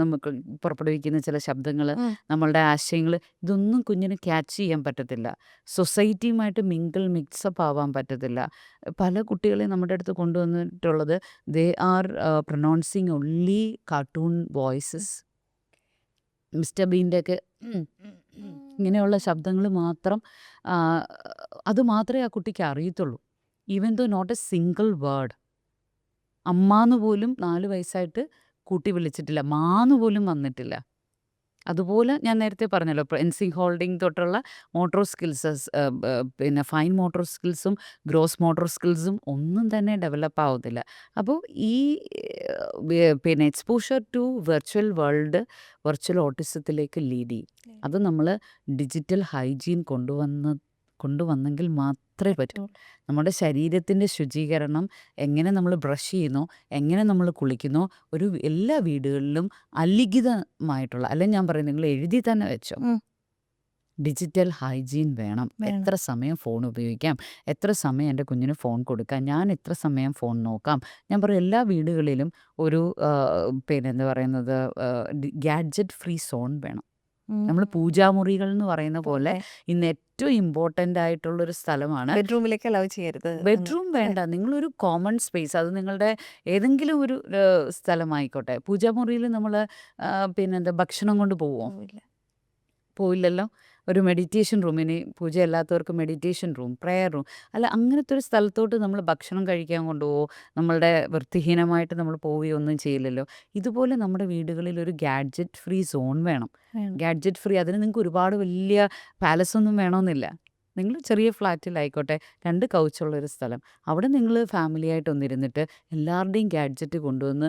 നമുക്ക് പുറപ്പെടുവിക്കുന്ന ചില ശബ്ദങ്ങൾ, നമ്മളുടെ ആശയങ്ങൾ, ഇതൊന്നും കുഞ്ഞിന് ക്യാച്ച് ചെയ്യാൻ പറ്റത്തില്ല. സൊസൈറ്റിയുമായിട്ട് മിക്സപ്പ് ആവാൻ പറ്റത്തില്ല. പല കുട്ടികളെയും നമ്മുടെ അടുത്ത് കൊണ്ടുവന്നിട്ടുള്ളത് they are pronouncing only cartoon voices. Mister ബീൻ്റെയൊക്കെ ഇങ്ങനെയുള്ള ശബ്ദങ്ങൾ മാത്രം, അത് മാത്രമേ ആ കുട്ടിക്ക് അറിയത്തുള്ളൂ. Even though not a single word. അമ്മാന്ന് പോലും 4 വയസ്സായിട്ട് കൂട്ടി വിളിച്ചിട്ടില്ല. മാന്ന് പോലും വന്നിട്ടില്ല. അതുപോലെ ഞാൻ നേരത്തെ പറഞ്ഞല്ലോ, പെൻസിൽ ഹോൾഡിംഗ് തൊട്ടുള്ള മോട്ടോർ സ്കിൽസ്, പിന്നെ ഫൈൻ മോട്ടോർ സ്കിൽസും ഗ്രോസ് മോട്ടോർ സ്കിൽസും ഒന്നും തന്നെ ഡെവലപ്പ് ആവത്തില്ല. അപ്പോൾ ഈ പിന്നെ exposure to virtual world virtual ഓട്ടിസത്തിലേക്ക് ലീഡ് ചെയ്യും. അത് നമ്മൾ ഡിജിറ്റൽ ഹൈജീൻ കൊണ്ടുവന്നെങ്കിൽ മാത്രമേ പറ്റൂ. നമ്മുടെ ശരീരത്തിൻ്റെ ശുചീകരണം, എങ്ങനെ നമ്മൾ ബ്രഷ് ചെയ്യുന്നോ, എങ്ങനെ നമ്മൾ കുളിക്കുന്നോ, എല്ലാ വീടുകളിലും അലിഖിതമായിട്ടുള്ള, അല്ലെങ്കിൽ ഞാൻ പറയും നിങ്ങൾ എഴുതി തന്നെ വെച്ചോ, ഡിജിറ്റൽ ഹൈജീൻ വേണം. എത്ര സമയം ഫോൺ ഉപയോഗിക്കാം, എത്ര സമയം എൻ്റെ കുഞ്ഞിന് ഫോൺ കൊടുക്കാം, ഞാൻ എത്ര സമയം ഫോൺ നോക്കാം. ഞാൻ പറയും എല്ലാ വീടുകളിലും ഒരു പിന്നെ എന്താ പറയുന്നത്, ഗാഡ്ജറ്റ് ഫ്രീ സോൺ വേണം. നമ്മൾ പൂജാമുറികൾ എന്ന് പറയുന്ന പോലെ ഇന്ന് ഏറ്റവും ഇമ്പോർട്ടൻ്റ് ആയിട്ടുള്ളൊരു സ്ഥലമാണ് ബെഡ്റൂമിലേക്ക് അലൗ ചെയ്യരുത്. ബെഡ്റൂം. വേണ്ട, നിങ്ങളൊരു കോമൺ സ്പേസ്, അത് നിങ്ങളുടെ ഏതെങ്കിലും ഒരു സ്ഥലമായിക്കോട്ടെ. പൂജാമുറിയിൽ നമ്മൾ പിന്നെന്താ ഭക്ഷണം കൊണ്ട് പോവുമോ? പോയില്ലല്ലോ. ഒരു മെഡിറ്റേഷൻ റൂം, ഇനി പൂജയല്ലാത്തവർക്ക് മെഡിറ്റേഷൻ റൂം, പ്രെയർ റൂം, അല്ല അങ്ങനത്തെ ഒരു സ്ഥലത്തോട്ട് നമ്മൾ ഭക്ഷണം കഴിക്കാൻ കൊണ്ടുപോകുമോ? നമ്മളുടെ വൃത്തിഹീനമായിട്ട് നമ്മൾ പോവുകയോ ഒന്നും ചെയ്യില്ലല്ലോ. ഇതുപോലെ നമ്മുടെ വീടുകളിൽ ഒരു ഗാഡ്ജറ്റ് ഫ്രീ സോൺ വേണം. ഗാഡ്ജറ്റ് ഫ്രീ, അതിന് നിങ്ങൾക്ക് ഒരുപാട് വലിയ പാലസൊന്നും വേണമെന്നില്ല. നിങ്ങൾ ചെറിയ ഫ്ലാറ്റിലായിക്കോട്ടെ, 2 കൗച്ചുള്ളൊരു സ്ഥലം, അവിടെ നിങ്ങൾ ഫാമിലിയായിട്ട് ഒന്നിരുന്നിട്ട് എല്ലാവരുടെയും ഗാഡ്ജറ്റ് കൊണ്ടുവന്ന്,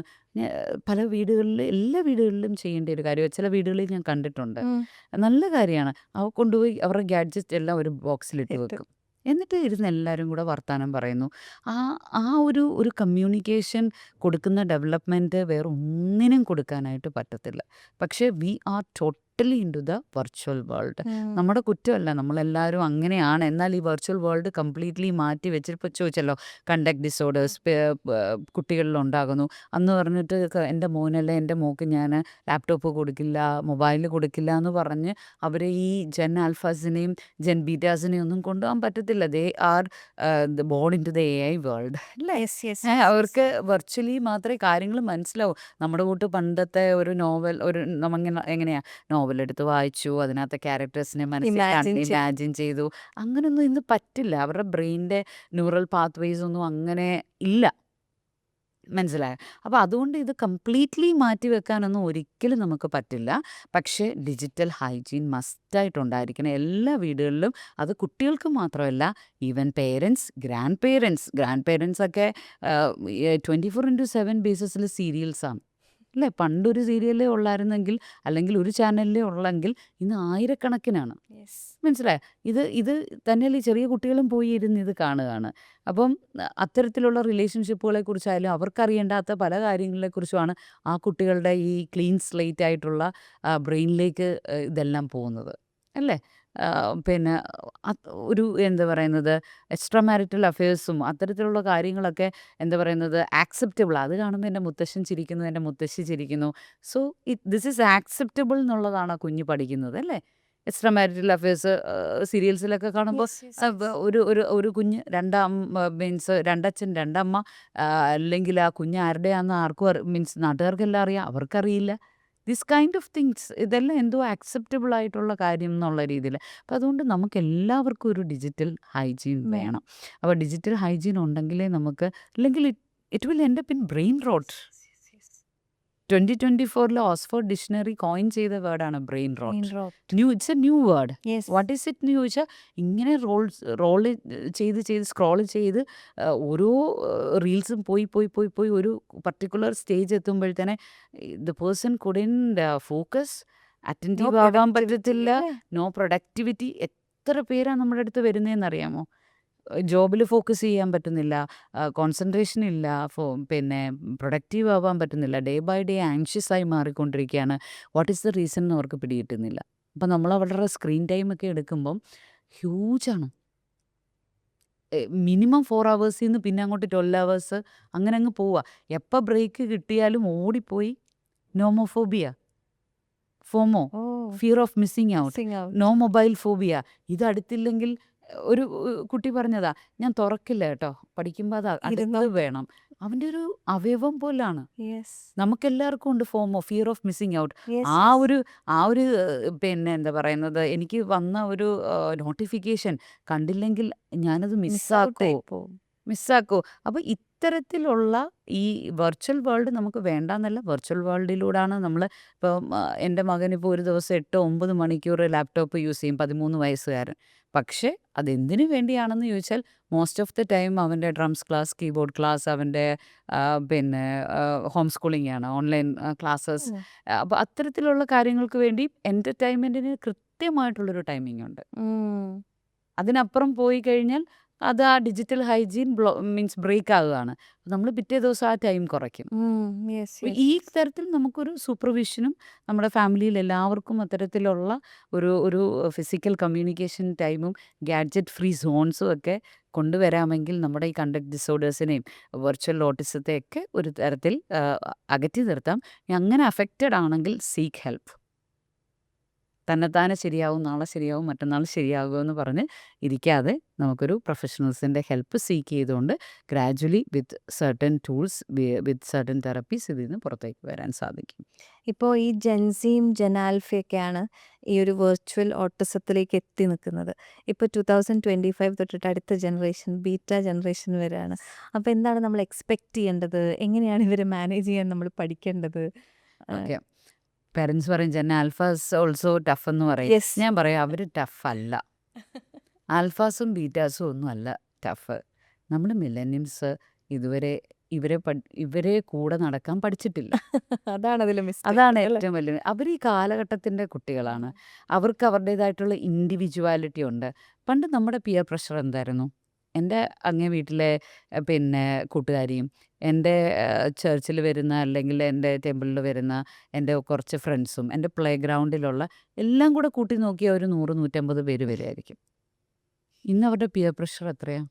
പല വീടുകളിൽ, എല്ലാ വീടുകളിലും ചെയ്യേണ്ട ഒരു കാര്യം, ചില വീടുകളിൽ ഞാൻ കണ്ടിട്ടുണ്ട്. നല്ല കാര്യമാണ്. കൊണ്ടുപോയി അവരുടെ ഗാഡ്ജറ്റ് എല്ലാം ഒരു ബോക്സിലിട്ട് വെക്കും. എന്നിട്ട് ഇരുന്ന് എല്ലാവരും കൂടെ വർത്താനം പറയുന്നു. ആ ഒരു കമ്മ്യൂണിക്കേഷൻ കൊടുക്കുന്ന ഡെവലപ്മെൻറ്റ് വേറെ ഒന്നിനും കൊടുക്കാനായിട്ട് പറ്റത്തില്ല. പക്ഷേ we are totally into the virtual world. നമ്മുടെ കുറ്റമല്ല, നമ്മളെല്ലാവരും അങ്ങനെയാണ്. എന്നാൽ ഈ വെർച്വൽ വേൾഡ് കംപ്ലീറ്റ്ലി മാറ്റി വെച്ചിപ്പോൾ ചോദിച്ചല്ലോ, കണ്ടക്ട് ഡിസോർഡേഴ്സ് കുട്ടികളിലുണ്ടാകുന്നു. അന്ന് പറഞ്ഞിട്ട് എൻ്റെ മോനല്ല എൻ്റെ മോക്ക് ഞാൻ ലാപ്ടോപ്പ് കൊടുക്കില്ല, മൊബൈൽ കൊടുക്കില്ല എന്ന് പറഞ്ഞ് അവരെ ഈ ജെൻ ആൽഫാസിനെയും ജെൻ ബീറ്റാസിനെയും ഒന്നും കൊണ്ടുപോകാൻ പറ്റത്തില്ല. They are born into the AI world അല്ലേ? അവർക്ക് വെർച്വലി മാത്രമേ കാര്യങ്ങൾ മനസ്സിലാവൂ. നമ്മുടെ കൂട്ട് പണ്ടത്തെ ഒരു നോവൽ, എങ്ങനെയാ നോവൽ എടുത്ത് വായിച്ചു, അതിനകത്തെ ക്യാരക്ടേഴ്സിനെ മനസ്സിൽ ഇമാജിൻ ചെയ്തു, അങ്ങനെയൊന്നും ഇന്ന് പറ്റില്ല. അവരുടെ ബ്രെയിനിൻ്റെ ന്യൂറൽ പാത്വേസ് ഒന്നും അങ്ങനെ ഇല്ല. മനസ്സിലായോ? അപ്പോൾ അതുകൊണ്ട് ഇത് കംപ്ലീറ്റ്ലി മാറ്റി വെക്കാനൊന്നും ഒരിക്കലും നമുക്ക് പറ്റില്ല. പക്ഷേ ഡിജിറ്റൽ ഹൈജീൻ മസ്റ്റായിട്ടുണ്ടായിരിക്കണം എല്ലാ വീടുകളിലും. അത് കുട്ടികൾക്ക് മാത്രമല്ല, ഈവൻ പേരൻസ്, ഗ്രാൻഡ് പേരൻസ് ഒക്കെ 24/7 ബേസിസിൽ സീരിയൽസാണ് അല്ലേ? പണ്ടൊരു സീരിയലേ ഉള്ളായിരുന്നെങ്കിൽ, അല്ലെങ്കിൽ ഒരു ചാനലിലേ ഉള്ളെങ്കിൽ, ഇന്ന് ആയിരക്കണക്കിനാണ്. മനസ്സിലായോ? ഇത് തന്നെയല്ലേ ചെറിയ കുട്ടികളും പോയി ഇരുന്ന് ഇത് കാണുകയാണ്. അപ്പം അത്തരത്തിലുള്ള റിലേഷൻഷിപ്പുകളെ കുറിച്ചായാലും അവർക്കറിയേണ്ടാത്ത പല കാര്യങ്ങളെക്കുറിച്ചുമാണ് ആ കുട്ടികളുടെ ഈ ക്ലീൻ സ്ലേറ്റ് ആയിട്ടുള്ള ബ്രെയിനിലേക്ക് ഇതെല്ലാം പോകുന്നത് അല്ലേ? പിന്നെ എന്താ പറയുന്നത്, എക്സ്ട്രാ മാരിറ്റൽ അഫയേഴ്സും അത്തരത്തിലുള്ള കാര്യങ്ങളൊക്കെ എന്താ പറയുന്നത് ആക്സെപ്റ്റബിൾ. അത് കാണുമ്പോൾ എൻ്റെ മുത്തശ്ശൻ ചിരിക്കുന്നു, എൻ്റെ മുത്തശ്ശി ചിരിക്കുന്നു. സോ ദിസ് ഈസ് ആക്സെപ്റ്റബിൾ എന്നുള്ളതാണ് ആ കുഞ്ഞ് പഠിക്കുന്നത് അല്ലേ? എക്സ്ട്രാ മാരിറ്റൽ അഫയേഴ്സ് സീരിയൽസിലൊക്കെ കാണുമ്പോൾ ഒരു കുഞ്ഞ് മീൻസ് രണ്ടച്ഛൻ രണ്ടമ്മ, അല്ലെങ്കിൽ ആ കുഞ്ഞ് ആരുടെയാണെന്ന് ആർക്കും മീൻസ് നാട്ടുകാർക്കെല്ലാം അറിയാം, അവർക്കറിയില്ല. ദിസ് കൈൻഡ് ഓഫ് തിങ്സ്, ഇതെല്ലാം എന്തോ ആക്സെപ്റ്റബിൾ ആയിട്ടുള്ള കാര്യം എന്നുള്ള രീതിയിൽ. അപ്പം അതുകൊണ്ട് നമുക്ക് എല്ലാവർക്കും ഒരു ഡിജിറ്റൽ ഹൈജീൻ വേണം. അപ്പോൾ ഡിജിറ്റൽ ഹൈജീൻ ഉണ്ടെങ്കിലേ നമുക്ക്, അല്ലെങ്കിൽ it will end up in brain rot. 2024 Oxford dictionary coin ചെയ്ത വേർഡാണ് brain rot. It's a new word. What is it new ചോദിച്ചാൽ, ഇങ്ങനെ റോൾ ചെയ്ത് സ്ക്രോൾ ചെയ്ത് ഓരോ റീൽസും പോയി ഒരു പർട്ടിക്കുലർ സ്റ്റേജ് എത്തുമ്പോഴത്തേനെ the person couldn't focus, attentive ആകാൻ പറ്റത്തില്ല, നോ പ്രൊഡക്ടിവിറ്റി. എത്ര പേരാണ് നമ്മുടെ അടുത്ത് വരുന്നതെന്ന് അറിയാമോ? ജോബിൽ ഫോക്കസ് ചെയ്യാൻ പറ്റുന്നില്ല, കോൺസെൻട്രേഷൻ ഇല്ല, പിന്നെ പ്രൊഡക്റ്റീവ് ആവാൻ പറ്റുന്നില്ല, ഡേ ബൈ ഡേ ആങ്ഷ്യസ് ആയി മാറിക്കൊണ്ടിരിക്കുകയാണ്. വാട്ട് ഈസ് ദ റീസൺ എന്ന് അവർക്ക് പിടികിട്ടുന്നില്ല. അപ്പം നമ്മൾ അവരുടെ സ്ക്രീൻ ടൈമൊക്കെ എടുക്കുമ്പം ഹ്യൂജാണ്. മിനിമം 4 അവേഴ്സിൽ നിന്ന് പിന്നെ അങ്ങോട്ട് 12 അവേഴ്സ് അങ്ങനെ അങ്ങ് പോവുക. എപ്പോൾ ബ്രേക്ക് കിട്ടിയാലും ഓടിപ്പോയി nomophobia, FOMO, oh fear of missing out, missing out. No mobile phobia. ഇതടുത്തില്ലെങ്കിൽ ഒരു കുട്ടി പറഞ്ഞതാ, ഞാൻ തുറക്കില്ല കേട്ടോ, പഠിക്കുമ്പോൾ അത് അടുത്ത് ഇരുന്നോട്ടെ. വേണം. അവൻ്റെ ഒരു അവയവം പോലാണ്. യെസ് നമുക്കെല്ലാവർക്കും ഉണ്ട് FOMO, fear of missing out. Yes ആ യെസ്. ഒരു ആ ഒരു പിന്നെ എന്താ പറയുന്നത്, എനിക്ക് വന്ന ഒരു നോട്ടിഫിക്കേഷൻ കണ്ടില്ലെങ്കിൽ ഞാനത് മിസ് ഔട്ട് മിസ്സാക്കോ ആയി പോകും. മിസ്സാക്കോ. അപ്പോൾ ഇത്തരത്തിലുള്ള ഈ വെർച്വൽ വേൾഡ് നമുക്ക് വേണ്ടാന്നല്ല, വെർച്വൽ വേൾഡിലൂടെയാണ് നമ്മൾ ഇപ്പം എൻ്റെ മകനിപ്പോൾ ഒരു ദിവസം 8-9 മണിക്കൂർ ലാപ്ടോപ്പ് യൂസ് ചെയ്യും, 13 വയസ്സുകാരൻ. പക്ഷേ അതെന്തിനു വേണ്ടിയാണെന്ന് ചോദിച്ചാൽ മോസ്റ്റ് ഓഫ് ദ ടൈം അവൻ്റെ ഡ്രംസ് ക്ലാസ്, കീബോർഡ് ക്ലാസ്, അവൻ്റെ പിന്നെ ഹോം സ്കൂളിംഗ് ആണ്, ഓൺലൈൻ ക്ലാസ്സസ്. ഉം. അപ്പോൾ അത്തരത്തിലുള്ള കാര്യങ്ങൾക്ക് വേണ്ടി എൻ്റർടൈൻമെൻറ്റിന് കൃത്യമായിട്ടുള്ളൊരു ടൈമിംഗ് ഉണ്ട്. ഉം. അതിനപ്പുറം പോയി കഴിഞ്ഞാൽ അത് ആ ഡിജിറ്റൽ ഹൈജീൻ മീൻസ് ബ്രേക്ക് ആകുകയാണ്. നമ്മൾ പിറ്റേ ദിവസം ആ ടൈം കുറയ്ക്കും. ഉം. യെസ് അപ്പോൾ യെസ്. ഈ തരത്തിൽ നമുക്കൊരു സൂപ്പർവിഷനും നമ്മുടെ ഫാമിലിയിൽ എല്ലാവർക്കും അത്തരത്തിലുള്ള ഒരു ഫിസിക്കൽ കമ്മ്യൂണിക്കേഷൻ ടൈമും ഗാഡ്ജറ്റ് ഫ്രീ സോൺസും ഒക്കെ കൊണ്ടുവരാമെങ്കിൽ നമ്മുടെ ഈ കണ്ടക്ട് ഡിസോർഡേഴ്സിനെയും വെർച്വൽ ഓട്ടിസത്തെയൊക്കെ ഒരു തരത്തിൽ അകറ്റി നിർത്താം. അങ്ങനെ അഫക്റ്റഡ് ആണെങ്കിൽ സീക്ക് ഹെൽപ്പ്. തന്നെത്താനെ ശരിയാവും, നാളെ ശരിയാവും, മറ്റന്നാൾ ശരിയാകുമെന്ന് പറഞ്ഞ് ഇരിക്കാതെ നമുക്കൊരു പ്രൊഫഷണൽസിൻ്റെ ഹെൽപ്പ് സീക്ക് ചെയ്തുകൊണ്ട് ഗ്രാജ്വലി വിത്ത് സർട്ടൻ ടൂൾസ്, വിത്ത് സർട്ടൻ തെറപ്പീസ് ഇതിൽ നിന്ന് പുറത്തേക്ക് വരാൻ സാധിക്കും. ഇപ്പോൾ ഈ ജെൻസിയും ജെനാൽഫയൊക്കെയാണ് ഈ ഒരു വെർച്വൽ ഓട്ടിസത്തിലേക്ക് എത്തി നിൽക്കുന്നത്. ഇപ്പോൾ 2025 തൊട്ടിട്ട് അടുത്ത ജനറേഷൻ ബീറ്റ ജനറേഷൻ വരെയാണ്. അപ്പോൾ എന്താണ് നമ്മൾ എക്സ്പെക്റ്റ് ചെയ്യേണ്ടത്? എങ്ങനെയാണ് ഇവരെ മാനേജ് ചെയ്യാൻ നമ്മൾ പഠിക്കേണ്ടത്? ഓക്കെ, പേരൻസ് പറയും ജെൻ ആൽഫാസ് ഓൾസോ ടഫ് എന്ന് പറയും. യെസ്. ഞാൻ പറയും അവർ ടഫ് അല്ല. ആൽഫാസും ബീറ്റാസും ഒന്നും അല്ല ടഫ്. നമ്മൾ മില്ലേനിയംസ് ഇതുവരെ ഇവരെ കൂടെ നടക്കാൻ പഠിച്ചിട്ടില്ല. അതാണ് അതിൽ മിസ്റ്റേക്ക് അതാണ് അല്ലേ? ഏറ്റവും വലിയ. അവർ ഈ കാലഘട്ടത്തിൻ്റെ കുട്ടികളാണ്. അവർക്ക് അവരുടേതായിട്ടുള്ള ഇൻഡിവിജ്വാലിറ്റി ഉണ്ട്. പണ്ട് നമ്മുടെ പിയർ പ്രഷർ എന്തായിരുന്നു? എൻ്റെ അങ്ങേ വീട്ടിലെ പിന്നെ കൂട്ടുകാരിയും, എൻ്റെ ചർച്ചിൽ വരുന്ന അല്ലെങ്കിൽ എൻ്റെ ടെമ്പിളിൽ വരുന്ന എൻ്റെ കുറച്ച് ഫ്രണ്ട്സും, എൻ്റെ പ്ലേ ഗ്രൗണ്ടിലുള്ള എല്ലാം കൂടെ കൂട്ടി നോക്കിയാൽ ഒരു 100-150 പേര് വരുമായിരിക്കും. ഇന്ന് അവരുടെ പിയർ പ്രഷർ എത്രയാണ്?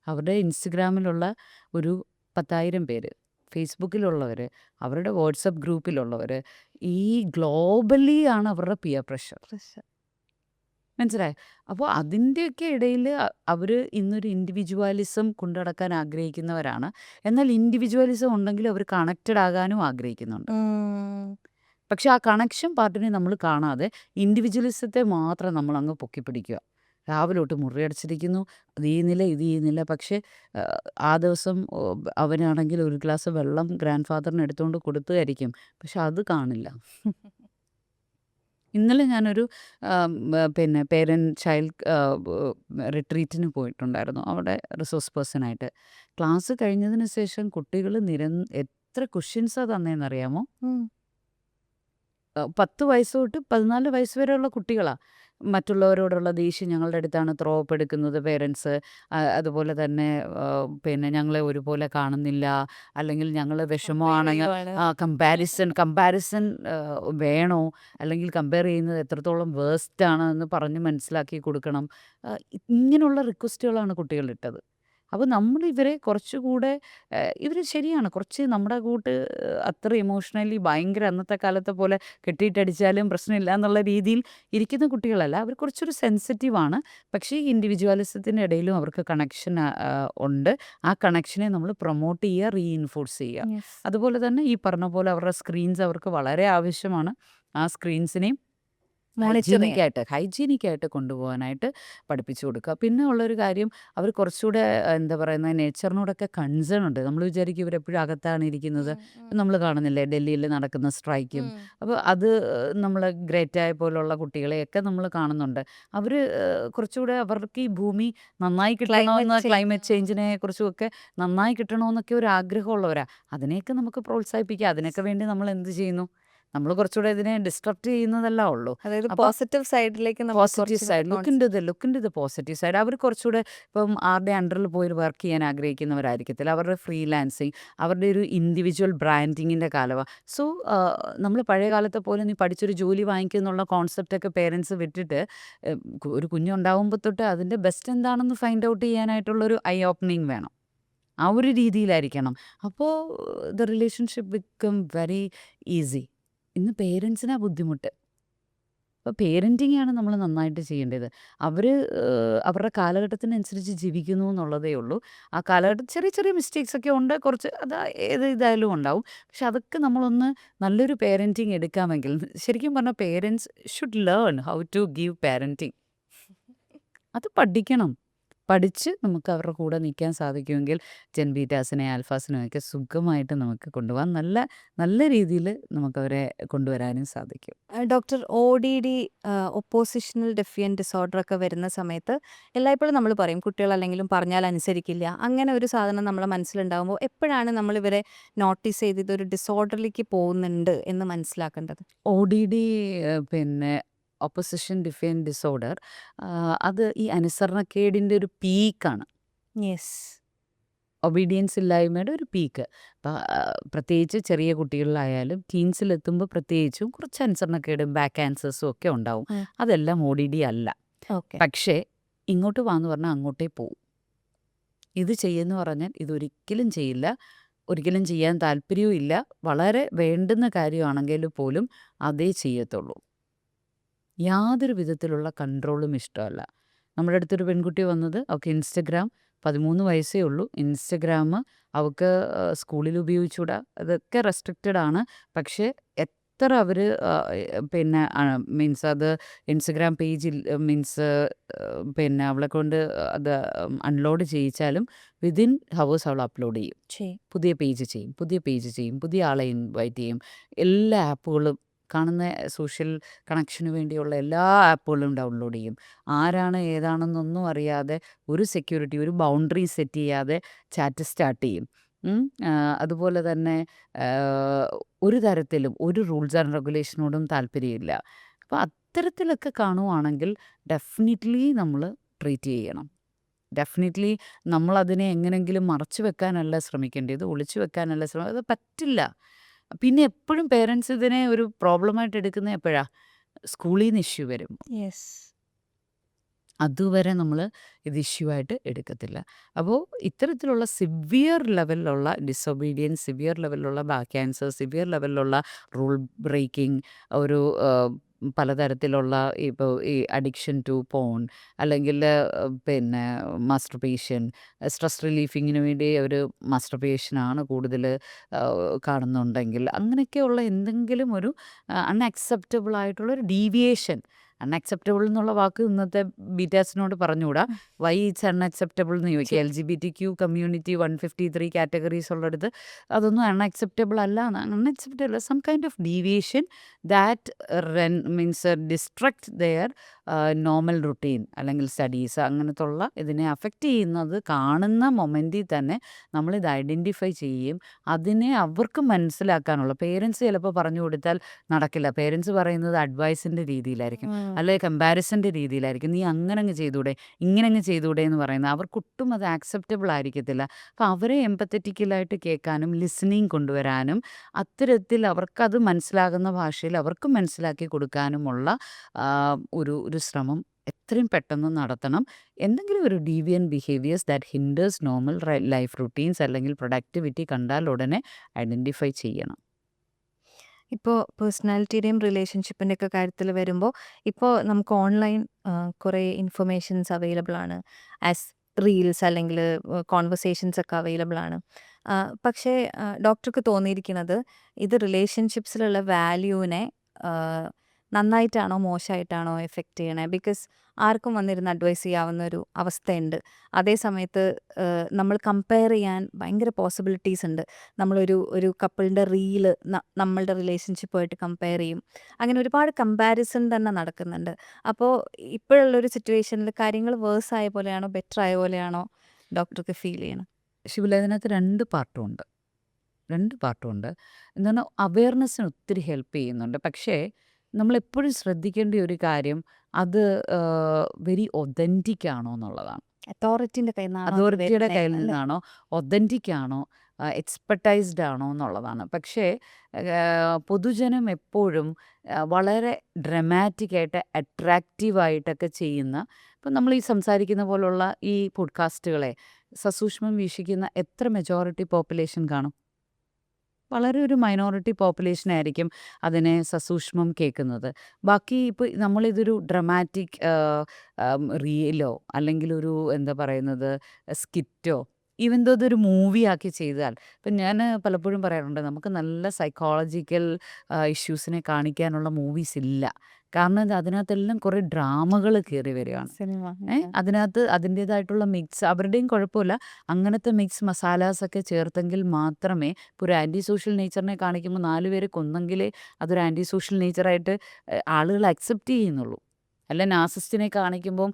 അവരുടെ ഇൻസ്റ്റഗ്രാമിലുള്ള ഒരു 10,000 പേര്, ഫേസ്ബുക്കിലുള്ളവർ, അവരുടെ വാട്സപ്പ് ഗ്രൂപ്പിലുള്ളവർ, ഈ ഗ്ലോബലി ആണ് അവരുടെ പിയർ പ്രഷർ. പ്രശ്നം. മനസ്സിലായോ? അപ്പോൾ അതിൻ്റെയൊക്കെ ഇടയിൽ അവർ ഇന്നൊരു ഇൻഡിവിജ്വാലിസം കൊണ്ടുനടക്കാൻ ആഗ്രഹിക്കുന്നവരാണ്. എന്നാൽ ഇൻഡിവിജ്വാലിസം ഉണ്ടെങ്കിൽ അവർ കണക്റ്റഡ് ആകാനും ആഗ്രഹിക്കുന്നുണ്ട്. ഉം. പക്ഷെ ആ കണക്ഷൻ പാർട്ടിനെ നമ്മൾ കാണാതെ ഇൻഡിവിജ്വലിസത്തെ മാത്രം നമ്മൾ അങ്ങ് പൊക്കിപ്പിടിക്കുക. രാവിലെ തൊട്ട് മുറിയടച്ചിരിക്കുന്നു, അത് ചെയ്യുന്നില്ല, ഇത് ചെയ്യുന്നില്ല. പക്ഷേ ആ ദിവസം അവനാണെങ്കിൽ ഒരു ഗ്ലാസ് വെള്ളം ഗ്രാൻഡ് ഫാദറിന് എടുത്തുകൊണ്ട് കൊടുത്തുമായിരിക്കും, പക്ഷെ അത് കാണില്ല. ഇന്നലെ ഞാനൊരു പിന്നെ പേരൻറ്റ് ചൈൽഡ് റിട്രീറ്റിന് പോയിട്ടുണ്ടായിരുന്നു, അവിടെ റിസോഴ്സ് പേഴ്സണായിട്ട്. ക്ലാസ് കഴിഞ്ഞതിന് ശേഷം കുട്ടികൾ എത്ര ക്വസ്റ്റ്യൻസാണ് തന്നതെന്നറിയാമോ? ഉം. 10 വയസ്സ് തൊട്ട് 14 വയസ്സ് വരെയുള്ള കുട്ടികളാണ്. മറ്റുള്ളവരോടുള്ള ദേഷ്യം ഞങ്ങളുടെ അടുത്താണ് ത്രോ അപ്പ് എടുക്കുന്നത് പേരൻസ്. അതുപോലെ തന്നെ പിന്നെ ഞങ്ങളെ ഒരുപോലെ കാണുന്നില്ല, അല്ലെങ്കിൽ ഞങ്ങൾ കമ്പയർ വിഷമമാണെങ്കിൽ ചെയ്യുവാണ്. കമ്പാരിസൺ വേണോ, അല്ലെങ്കിൽ കമ്പയർ ചെയ്യുന്നത് എത്രത്തോളം വേസ്റ്റാണ് എന്ന് പറഞ്ഞ് മനസ്സിലാക്കി കൊടുക്കണം. ഇങ്ങനെയുള്ള റിക്വസ്റ്റുകളാണ് കുട്ടികളിട്ടത്. അപ്പോൾ നമ്മൾ ഇവരെ കുറച്ചുകൂടെ ഇവർ ശരിയാണ്, കുറച്ച് നമ്മുടെ കൂട്ട് അത്ര ഇമോഷണലി ഭയങ്കര അന്നത്തെ കാലത്തെ പോലെ കെട്ടിയിട്ടടിച്ചാലും പ്രശ്നമില്ല എന്നുള്ള രീതിയിൽ ഇരിക്കുന്ന കുട്ടികളല്ല. അവർ കുറച്ചൊരു സെൻസിറ്റീവാണ്. പക്ഷേ ഈ ഇൻഡിവിജ്വാലിസത്തിൻ്റെ ഇടയിലും അവർക്ക് കണക്ഷൻ ഉണ്ട്. ആ കണക്ഷനെ നമ്മൾ പ്രൊമോട്ട് ചെയ്യുക, റീഇൻഫോഴ്സ് ചെയ്യുക. യെസ്. അതുപോലെ തന്നെ ഈ പറഞ്ഞ പോലെ അവരുടെ സ്ക്രീൻസ് അവർക്ക് വളരെ ആവശ്യമാണ്. ആ സ്ക്രീൻസിനെയും മോണിറ്റർ ചെയ്യാൻ. ഹൈജീനിക്കായിട്ട് കൊണ്ടുപോകാനായിട്ട് പഠിപ്പിച്ചു കൊടുക്കുക. പിന്നെ ഉള്ളൊരു കാര്യം, അവർ കുറച്ചുകൂടെ എന്താ പറയുന്നത്, നേച്ചറിനോടൊക്കെ കൺസേൺ ഉണ്ട്. നമ്മൾ വിചാരിക്കും ഇവരെപ്പോഴും അകത്താണ് ഇരിക്കുന്നത്. നമ്മൾ കാണുന്നില്ലേ ഡൽഹിയിൽ നടക്കുന്ന സ്ട്രൈക്കും. അപ്പോൾ അത് നമ്മൾ ഗ്രേറ്റായ പോലുള്ള കുട്ടികളെയൊക്കെ നമ്മൾ കാണുന്നുണ്ട്. അവർ കുറച്ചുകൂടെ അവർക്ക് ഈ ഭൂമി നന്നായി കിട്ടണമെന്ന്, ക്ലൈമറ്റ് ചേഞ്ചിനെ കുറിച്ചുമൊക്കെ നന്നായി കിട്ടണമെന്നൊക്കെ ഒരു ആഗ്രഹമുള്ളവരാണ്. അതിനെയൊക്കെ നമുക്ക് പ്രോത്സാഹിപ്പിക്കാം. അതിനൊക്കെ വേണ്ടി നമ്മൾ എന്ത് ചെയ്യുന്നു? നമ്മൾ കുറച്ചുകൂടെ ഇതിനെ ഡിസ്ട്രക്റ്റ് ചെയ്യുന്നതല്ല ഉള്ളൂ. അതായത് അപ്പം പോസിറ്റീവ് സൈഡിലേക്ക് നമുക്ക് പോസിറ്റീവ് കുറച്ച് side look into the positive side. അവർ കുറച്ചുകൂടെ ഇപ്പം ആരുടെ അണ്ടറിൽ പോയി വർക്ക് ചെയ്യാൻ ആഗ്രഹിക്കുന്നവരായിരിക്കത്തില്ല. അവരുടെ ഫ്രീലാൻസിങ്, അവരുടെ ഒരു ഇൻഡിവിജ്വൽ ബ്രാൻഡിങ്ങിൻ്റെ കാലമാണ്. സോ നമ്മൾ പഴയ കാലത്തെ പോലെ നീ പഠിച്ചൊരു ജോലി വാങ്ങിക്കുന്നുള്ള കോൺസെപ്റ്റൊക്കെ പേരൻസ് വിട്ടിട്ട് ഒരു കുഞ്ഞുണ്ടാവുമ്പോൾ തൊട്ട് അതിൻ്റെ ബെസ്റ്റ് എന്താണെന്ന് ഫൈൻഡ് ഔട്ട് ചെയ്യാനായിട്ടുള്ളൊരു ഐ ഓപ്പണിങ് വേണം. ആ ഒരു രീതിയിലായിരിക്കണം. അപ്പോൾ the relationship become very easy. ഇന്ന് പേരൻസിനാ ബുദ്ധിമുട്ട്. അപ്പോൾ പേരൻറ്റിംഗ് ആണ് നമ്മൾ നന്നായിട്ട് ചെയ്യേണ്ടത്. അവർ അവരുടെ കാലഘട്ടത്തിനനുസരിച്ച് ജീവിക്കുന്നു എന്നുള്ളതേ ഉള്ളൂ. ആ കാലഘട്ടത്തിൽ ചെറിയ ചെറിയ മിസ്റ്റേക്സ് ഒക്കെ ഉണ്ട്. കുറച്ച് അത് ഏത് ഇതായാലും ഉണ്ടാവും. പക്ഷെ അതൊക്കെ നമ്മളൊന്ന് നല്ലൊരു പേരൻറ്റിംഗ് എടുക്കാമെങ്കിൽ, ശരിക്കും പറഞ്ഞാൽ parents should learn how to give parenting. അത് പഠിക്കണം. പഠിച്ച് നമുക്ക് അവരുടെ കൂടെ നിൽക്കാൻ സാധിക്കുമെങ്കിൽ ജെൻ ബീറ്റാസിനെ ആൽഫാസിനെയും ഒക്കെ സുഖമായിട്ട് നമുക്ക് കൊണ്ടുപോകാൻ നല്ല നല്ല രീതിയിൽ നമുക്കവരെ കൊണ്ടുവരാനും സാധിക്കും. ഡോക്ടർ, ODD ഒപ്പോസിഷണൽ ഡെഫിയൻറ്റ് ഡിസോർഡർ ഒക്കെ വരുന്ന സമയത്ത് എല്ലായ്പ്പോഴും നമ്മൾ പറയും കുട്ടികളല്ലെങ്കിലും പറഞ്ഞാൽ അനുസരിക്കില്ല. അങ്ങനെ ഒരു സാധനം നമ്മളെ മനസ്സിലുണ്ടാകുമ്പോൾ എപ്പോഴാണ് നമ്മൾ ഇവരെ നോട്ടീസ് ചെയ്ത് ഇതൊരു ഡിസോർഡറിലേക്ക് പോകുന്നുണ്ട് എന്ന് മനസ്സിലാക്കേണ്ടത്? ODD പിന്നെ ഒപ്പോസിഷൻ ഡിഫൈൻഡ് ഡിസോർഡർ, അത് ഈ അനുസരണക്കേടിൻ്റെ ഒരു പീക്കാണ്. യെസ്. ഒബീഡിയൻസ് ഇല്ലായ്മയുടെ ഒരു പീക്ക്. അപ്പം പ്രത്യേകിച്ച് ചെറിയ കുട്ടികളിലായാലും ടീൻസിലെത്തുമ്പോൾ പ്രത്യേകിച്ചും കുറച്ച് അനുസരണക്കേടും ബാക്ക് ആൻസേഴ്സും ഒക്കെ ഉണ്ടാവും. അതെല്ലാം ODD അല്ല. ഓക്കെ. പക്ഷേ ഇങ്ങോട്ട് വാന്ന് പറഞ്ഞാൽ അങ്ങോട്ടേ പോവും. ഇത് ചെയ്യുമെന്ന് പറഞ്ഞാൽ ഇതൊരിക്കലും ചെയ്യില്ല. ഒരിക്കലും ചെയ്യാൻ താല്പര്യവും ഇല്ല. വളരെ വേണ്ടുന്ന കാര്യമാണെങ്കിൽ പോലും അതേ ചെയ്യത്തുള്ളൂ. യാതൊരു വിധത്തിലുള്ള കൺട്രോളും ഇഷ്ടമല്ല. നമ്മുടെ അടുത്തൊരു പെൺകുട്ടി വന്നത്, അവൾക്ക് ഇൻസ്റ്റഗ്രാം 13 വയസ്സേ ഉള്ളൂ. ഇൻസ്റ്റഗ്രാം അവൾക്ക് സ്കൂളിൽ ഉപയോഗിച്ചുകൂടാ. അതൊക്കെ റെസ്ട്രിക്റ്റഡ് ആണ്. പക്ഷേ എത്ര അവർ പിന്നെ മീൻസ് അത് ഇൻസ്റ്റഗ്രാം പേജിൽ മീൻസ് പിന്നെ അവളെ കൊണ്ട് അത് അൺലോഡ് ചെയ്യിച്ചാലും വിതിൻ ഹവേഴ്സ് അവൾ അപ്ലോഡ് ചെയ്യും. പുതിയ പേജ് ചെയ്യും, പുതിയ ആളെ ഇൻവൈറ്റ് ചെയ്യും. എല്ലാ ആപ്പുകളും കാണുന്ന സോഷ്യൽ കണക്ഷന് വേണ്ടിയുള്ള എല്ലാ ആപ്പുകളും ഡൗൺലോഡ് ചെയ്യും. ആരാണ് ഏതാണെന്നൊന്നും അറിയാതെ, ഒരു സെക്യൂരിറ്റി, ഒരു ബൗണ്ടറി സെറ്റ് ചെയ്യാതെ ചാറ്റ് സ്റ്റാർട്ട് ചെയ്യും. അതുപോലെ തന്നെ ഒരു തരത്തിലും ഒരു റൂൾസ് ആൻഡ് റെഗുലേഷനോടും താല്പര്യമില്ല. അപ്പോൾ അത്തരത്തിലൊക്കെ കാണുവാണെങ്കിൽ ഡെഫിനിറ്റ്ലി നമ്മൾ ട്രീറ്റ് ചെയ്യണം. ഡെഫിനിറ്റ്ലി നമ്മളതിനെ എങ്ങനെങ്കിലും മറച്ചു വെക്കാനല്ല ശ്രമിക്കേണ്ടത്, ഒളിച്ചു വെക്കാനല്ല അത് പറ്റില്ല. പിന്നെ എപ്പോഴും പേരൻസ് ഇതിനെ ഒരു പ്രോബ്ലമായിട്ട് എടുക്കുന്നത് എപ്പോഴാ? സ്കൂളിൽ നിന്ന് ഇഷ്യൂ വരും. യെസ്. അതുവരെ നമ്മൾ ഇത് ഇഷ്യൂ ആയിട്ട് എടുക്കത്തില്ല. അപ്പോൾ ഇത്തരത്തിലുള്ള സിവിയർ ലെവലിലുള്ള ഡിസൊബീഡിയൻസ്, സിവിയർ ലെവലിലുള്ള ബാക്ക് ആൻസർ, സിവിയർ ലെവലിലുള്ള റൂൾ ബ്രേക്കിംഗ്, ഒരു പലതരത്തിലുള്ള ഇപ്പോൾ ഈ അഡിക്ഷൻ ടു പോൺ, അല്ലെങ്കിൽ പിന്നെ മാസ്റ്റർബേഷൻ, സ്ട്രെസ് റിലീഫിങ്ങിന് വേണ്ടി ഒരു മാസ്റ്റർബേഷനാണ് കൂടുതൽ കാണുന്നുണ്ടെങ്കിൽ, അങ്ങനെയൊക്കെയുള്ള എന്തെങ്കിലും ഒരു അൺഅക്സെപ്റ്റബിൾ ആയിട്ടുള്ളൊരു ഡീവിയേഷൻ. അൺഅക്സെപ്റ്റബിൾ എന്നുള്ള വാക്ക് ഇന്നത്തെ ബീറ്റാസിനോട് പറഞ്ഞുകൂടാ. വൈ ഇറ്റ്സ് അൺഅക്സെപ്റ്റബിൾ എന്ന് ചോദിക്കുക. LGBTQ കമ്മ്യൂണിറ്റി 153 കാറ്റഗറീസ് ഉള്ളിടത്ത് അതൊന്നും അൺഅക്സെപ്റ്റബിൾ അല്ല. Unacceptable some kind of deviation that means distract their normal routine അല്ലെങ്കിൽ സ്റ്റഡീസ്, അങ്ങനത്തെ ഉള്ള ഇതിനെ അഫക്റ്റ് ചെയ്യുന്നത് കാണുന്ന മൊമെൻറ്റിൽ തന്നെ നമ്മളിത് ഐഡൻറ്റിഫൈ ചെയ്യും. അതിനെ അവർക്ക് മനസ്സിലാക്കാനുള്ള, പേരൻസ് ചിലപ്പോൾ പറഞ്ഞു കൊടുത്താൽ നടക്കില്ല. പേരൻസ് പറയുന്നത് അഡ്വൈസിൻ്റെ രീതിയിലായിരിക്കും, അല്ലെങ്കിൽ കമ്പാരിസൻ്റെ രീതിയിലായിരിക്കും. നീ അങ്ങനെ അങ്ങ് ചെയ്തൂടെ, ഇങ്ങനെ അങ്ങ് ചെയ്തൂടെ എന്ന് പറയുന്നത് അവർക്കൊട്ടും അത് ആക്സെപ്റ്റബിൾ ആയിരിക്കത്തില്ല. അപ്പോൾ അവരെ എമ്പത്തറ്റിക്കലായിട്ട് കേൾക്കാനും ലിസണിങ് കൊണ്ടുവരാനും, അത്തരത്തിൽ അവർക്കത് മനസ്സിലാകുന്ന ഭാഷയിൽ അവർക്ക് മനസ്സിലാക്കി കൊടുക്കാനുമുള്ള ഒരു ശ്രമം എത്രയും പെട്ടെന്ന് നടത്തണം. എന്തെങ്കിലും ഒരു deviant behaviours that hinders normal life routines അല്ലെങ്കിൽ പ്രൊഡക്ടിവിറ്റി കണ്ടാൽ ഉടനെ ഐഡൻറ്റിഫൈ ചെയ്യണം. ഇപ്പോൾ പേഴ്സണാലിറ്റിയുടെയും റിലേഷൻഷിപ്പിൻ്റെ ഒക്കെ കാര്യത്തിൽ വരുമ്പോൾ ഇപ്പോൾ നമുക്ക് ഓൺലൈൻ കുറേ ഇൻഫർമേഷൻസ് അവൈലബിൾ ആണ്. ആസ് റീൽസ് അല്ലെങ്കിൽ കോൺവെർസേഷൻസ് ഒക്കെ അവൈലബിൾ ആണ്. പക്ഷേ ഡോക്ടർക്ക് തോന്നിയിരിക്കുന്നത് ഇത് റിലേഷൻഷിപ്സിലുള്ള വാല്യൂവിനെ നന്നായിട്ടാണോ മോശമായിട്ടാണോ എഫക്റ്റ് ചെയ്യണേ? ബിക്കോസ് ആർക്കും വന്നിരുന്ന് അഡ്വൈസ് ചെയ്യാവുന്ന ഒരു അവസ്ഥയുണ്ട്. അതേ സമയത്ത് നമ്മൾ കമ്പയർ ചെയ്യാൻ ഭയങ്കര പോസിബിലിറ്റീസ് ഉണ്ട്. ഒരു കപ്പിളിൻ്റെ റീല് നമ്മളുടെ റിലേഷൻഷിപ്പുമായിട്ട് കമ്പയർ ചെയ്യും. അങ്ങനെ ഒരുപാട് കമ്പാരിസൺ തന്നെ നടക്കുന്നുണ്ട്. അപ്പോൾ ഇപ്പോഴുള്ളൊരു സിറ്റുവേഷനിൽ കാര്യങ്ങൾ വേഴ്സ് ആയ പോലെയാണോ ബെറ്റർ ആയ പോലെയാണോ ഡോക്ടർക്ക് ഫീൽ ചെയ്യണം? ശിവല, ഇതിനകത്ത് 2 പാർട്ടും ഉണ്ട്. 2 പാർട്ടും ഉണ്ട്. എന്താണ് അവെയർനെസ്സിന് ഒത്തിരി ഹെൽപ്പ് ചെയ്യുന്നുണ്ട്. പക്ഷേ നമ്മളെപ്പോഴും ശ്രദ്ധിക്കേണ്ട ഒരു കാര്യം അത് വെരി ഒതന്റിക് ആണോ എന്നുള്ളതാണ്. അതോറിറ്റിന്റെ കയ്യിൽ നിന്നാണോ അത് അതോറിറ്റിയുടെ കയ്യിൽ വരുന്നേന്ന് അല്ലേ? നിന്നാണോ, ഒതന്റിക് ആണോ, എക്സ്പെർട്ടൈസ്ഡ് ആണോ എന്നുള്ളതാണ്. പക്ഷേ പൊതുജനം എപ്പോഴും വളരെ ഡ്രമാറ്റിക് ആയിട്ട് അട്രാക്റ്റീവ് ആയിട്ടൊക്കെ ചെയ്യുന്ന ഇപ്പം നമ്മൾ ഈ സംസാരിക്കുന്ന പോലുള്ള ഈ പോഡ്കാസ്റ്റുകളെ സസൂക്ഷ്മം വീക്ഷിക്കുന്ന എത്ര മെജോറിറ്റി പോപ്പുലേഷൻ കാണും? വളരെ ഒരു മൈനോറിറ്റി പോപ്പുലേഷൻ ആയിരിക്കും അതിനെ സസൂക്ഷ്മം കേൾക്കുന്നത്. ബാക്കി ഇപ്പോൾ നമ്മളിതൊരു ഡ്രമാറ്റിക് റീലോ അല്ലെങ്കിൽ ഒരു എന്താ പറയുന്നത് സ്കിറ്റോ ഈവൻ ദോ ഇതൊരു മൂവി ആക്കി ചെയ്താൽ ഇപ്പം ഞാൻ പലപ്പോഴും പറയാറുണ്ട് നമുക്ക് നല്ല സൈക്കോളജിക്കൽ ഇഷ്യൂസിനെ കാണിക്കാനുള്ള മൂവീസ് ഇല്ല. കാരണം ഇത് അതിനകത്തെല്ലാം കുറേ ഡ്രാമകൾ കയറി വരികയാണ്. സിനിമ. അതിനകത്ത് അതിൻ്റേതായിട്ടുള്ള മിക്സ് അവരുടെയും കുഴപ്പമില്ല. അങ്ങനത്തെ മിക്സ് മസാലാസൊക്കെ ചേർത്തെങ്കിൽ മാത്രമേ ഇപ്പോൾ ഒരു ആൻറ്റി സോഷ്യൽ നേച്ചറിനെ കാണിക്കുമ്പോൾ 4 പേരെ കൊന്നെങ്കിലേ അതൊരു ആൻറ്റി സോഷ്യൽ നേച്ചറായിട്ട് ആളുകൾ അക്സെപ്റ്റ് ചെയ്യുന്നുള്ളൂ. അല്ല നാർസിസ്റ്റിനെ കാണിക്കുമ്പം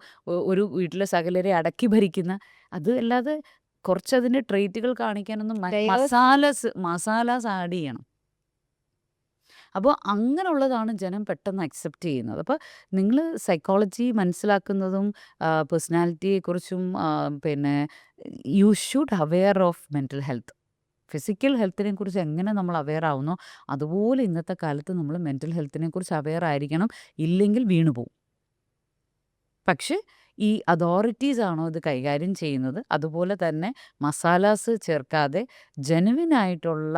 ഒരു വീട്ടിലെ സകലരെ അടക്കി ഭരിക്കുന്ന അത് അല്ലാതെ കുറച്ചതിൻ്റെ ട്രെയ്റ്റുകൾ കാണിക്കാനൊന്നും Diverse. മസാലാസ് ആഡ് ചെയ്യണം. അപ്പോൾ അങ്ങനെയുള്ളതാണ് ജനം പെട്ടെന്ന് അക്സെപ്റ്റ് ചെയ്യുന്നത്. അപ്പോൾ നിങ്ങൾ സൈക്കോളജി മനസ്സിലാക്കുന്നതും പേഴ്സണാലിറ്റിയെക്കുറിച്ചും പിന്നെ you should aware of mental health. Physical ഹെൽത്തിനെ കുറിച്ച് എങ്ങനെ നമ്മൾ അവെയർ ആവുന്നോ അതുപോലെ ഇന്നത്തെ കാലത്ത് നമ്മൾ മെൻ്റൽ ഹെൽത്തിനെ കുറിച്ച് അവെയർ ആയിരിക്കണം. ഇല്ലെങ്കിൽ വീണു പോവും. പക്ഷേ ഈ അതോറിറ്റീസ് ആണോ ഇത് കൈകാര്യം ചെയ്യുന്നത് അതുപോലെ തന്നെ മസാലാസ് ചേർക്കാതെ ജെനുവിനായിട്ടുള്ള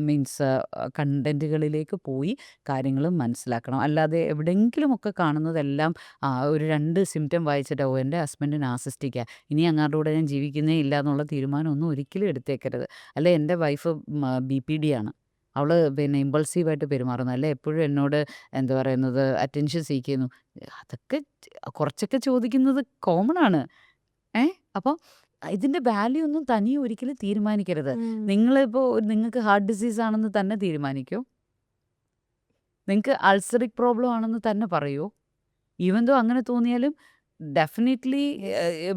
മീൻസ് കണ്ടൻറ്റുകളിലേക്ക് പോയി കാര്യങ്ങൾ മനസ്സിലാക്കണം. അല്ലാതെ എവിടെയെങ്കിലുമൊക്കെ കാണുന്നതെല്ലാം ഒരു 2 സിംപ്റ്റം വായിച്ചിട്ട് ഓ എൻ്റെ ഹസ്ബൻഡ് നാർസിസ്റ്റിക്കാ ഇനി അങ്ങാരുടെ കൂടെ ഞാൻ ജീവിക്കുന്നേ ഇല്ല എന്നുള്ള തീരുമാനമൊന്നും ഒരിക്കലും എടുത്തേക്കരുത്. അല്ലെ എൻ്റെ വൈഫ് BPD ആണ്. അവൾ പിന്നെ ഇമ്പൾസീവായിട്ട് പെരുമാറുന്നു. അല്ലെ എപ്പോഴും എന്നോട് എന്താ പറയുന്നത് അറ്റൻഷൻ സീക്ക് ചെയ്യുന്നു. അതൊക്കെ കുറച്ചൊക്കെ ചോദിക്കുന്നത് കോമൺ ആണ്. അപ്പോൾ ഇതിൻ്റെ വാല്യൂ ഒന്നും തനിയെ ഒരിക്കലും തീരുമാനിക്കരുത്. നിങ്ങളിപ്പോൾ നിങ്ങൾക്ക് ഹാർട്ട് ഡിസീസ് ആണെന്ന് തന്നെ തീരുമാനിക്കോ? നിങ്ങൾക്ക് അൾസറിക് പ്രോബ്ലം ആണെന്ന് തന്നെ പറയുമോ? ഈവൻ ദോ അങ്ങനെ തോന്നിയാലും ഡെഫിനിറ്റ്ലി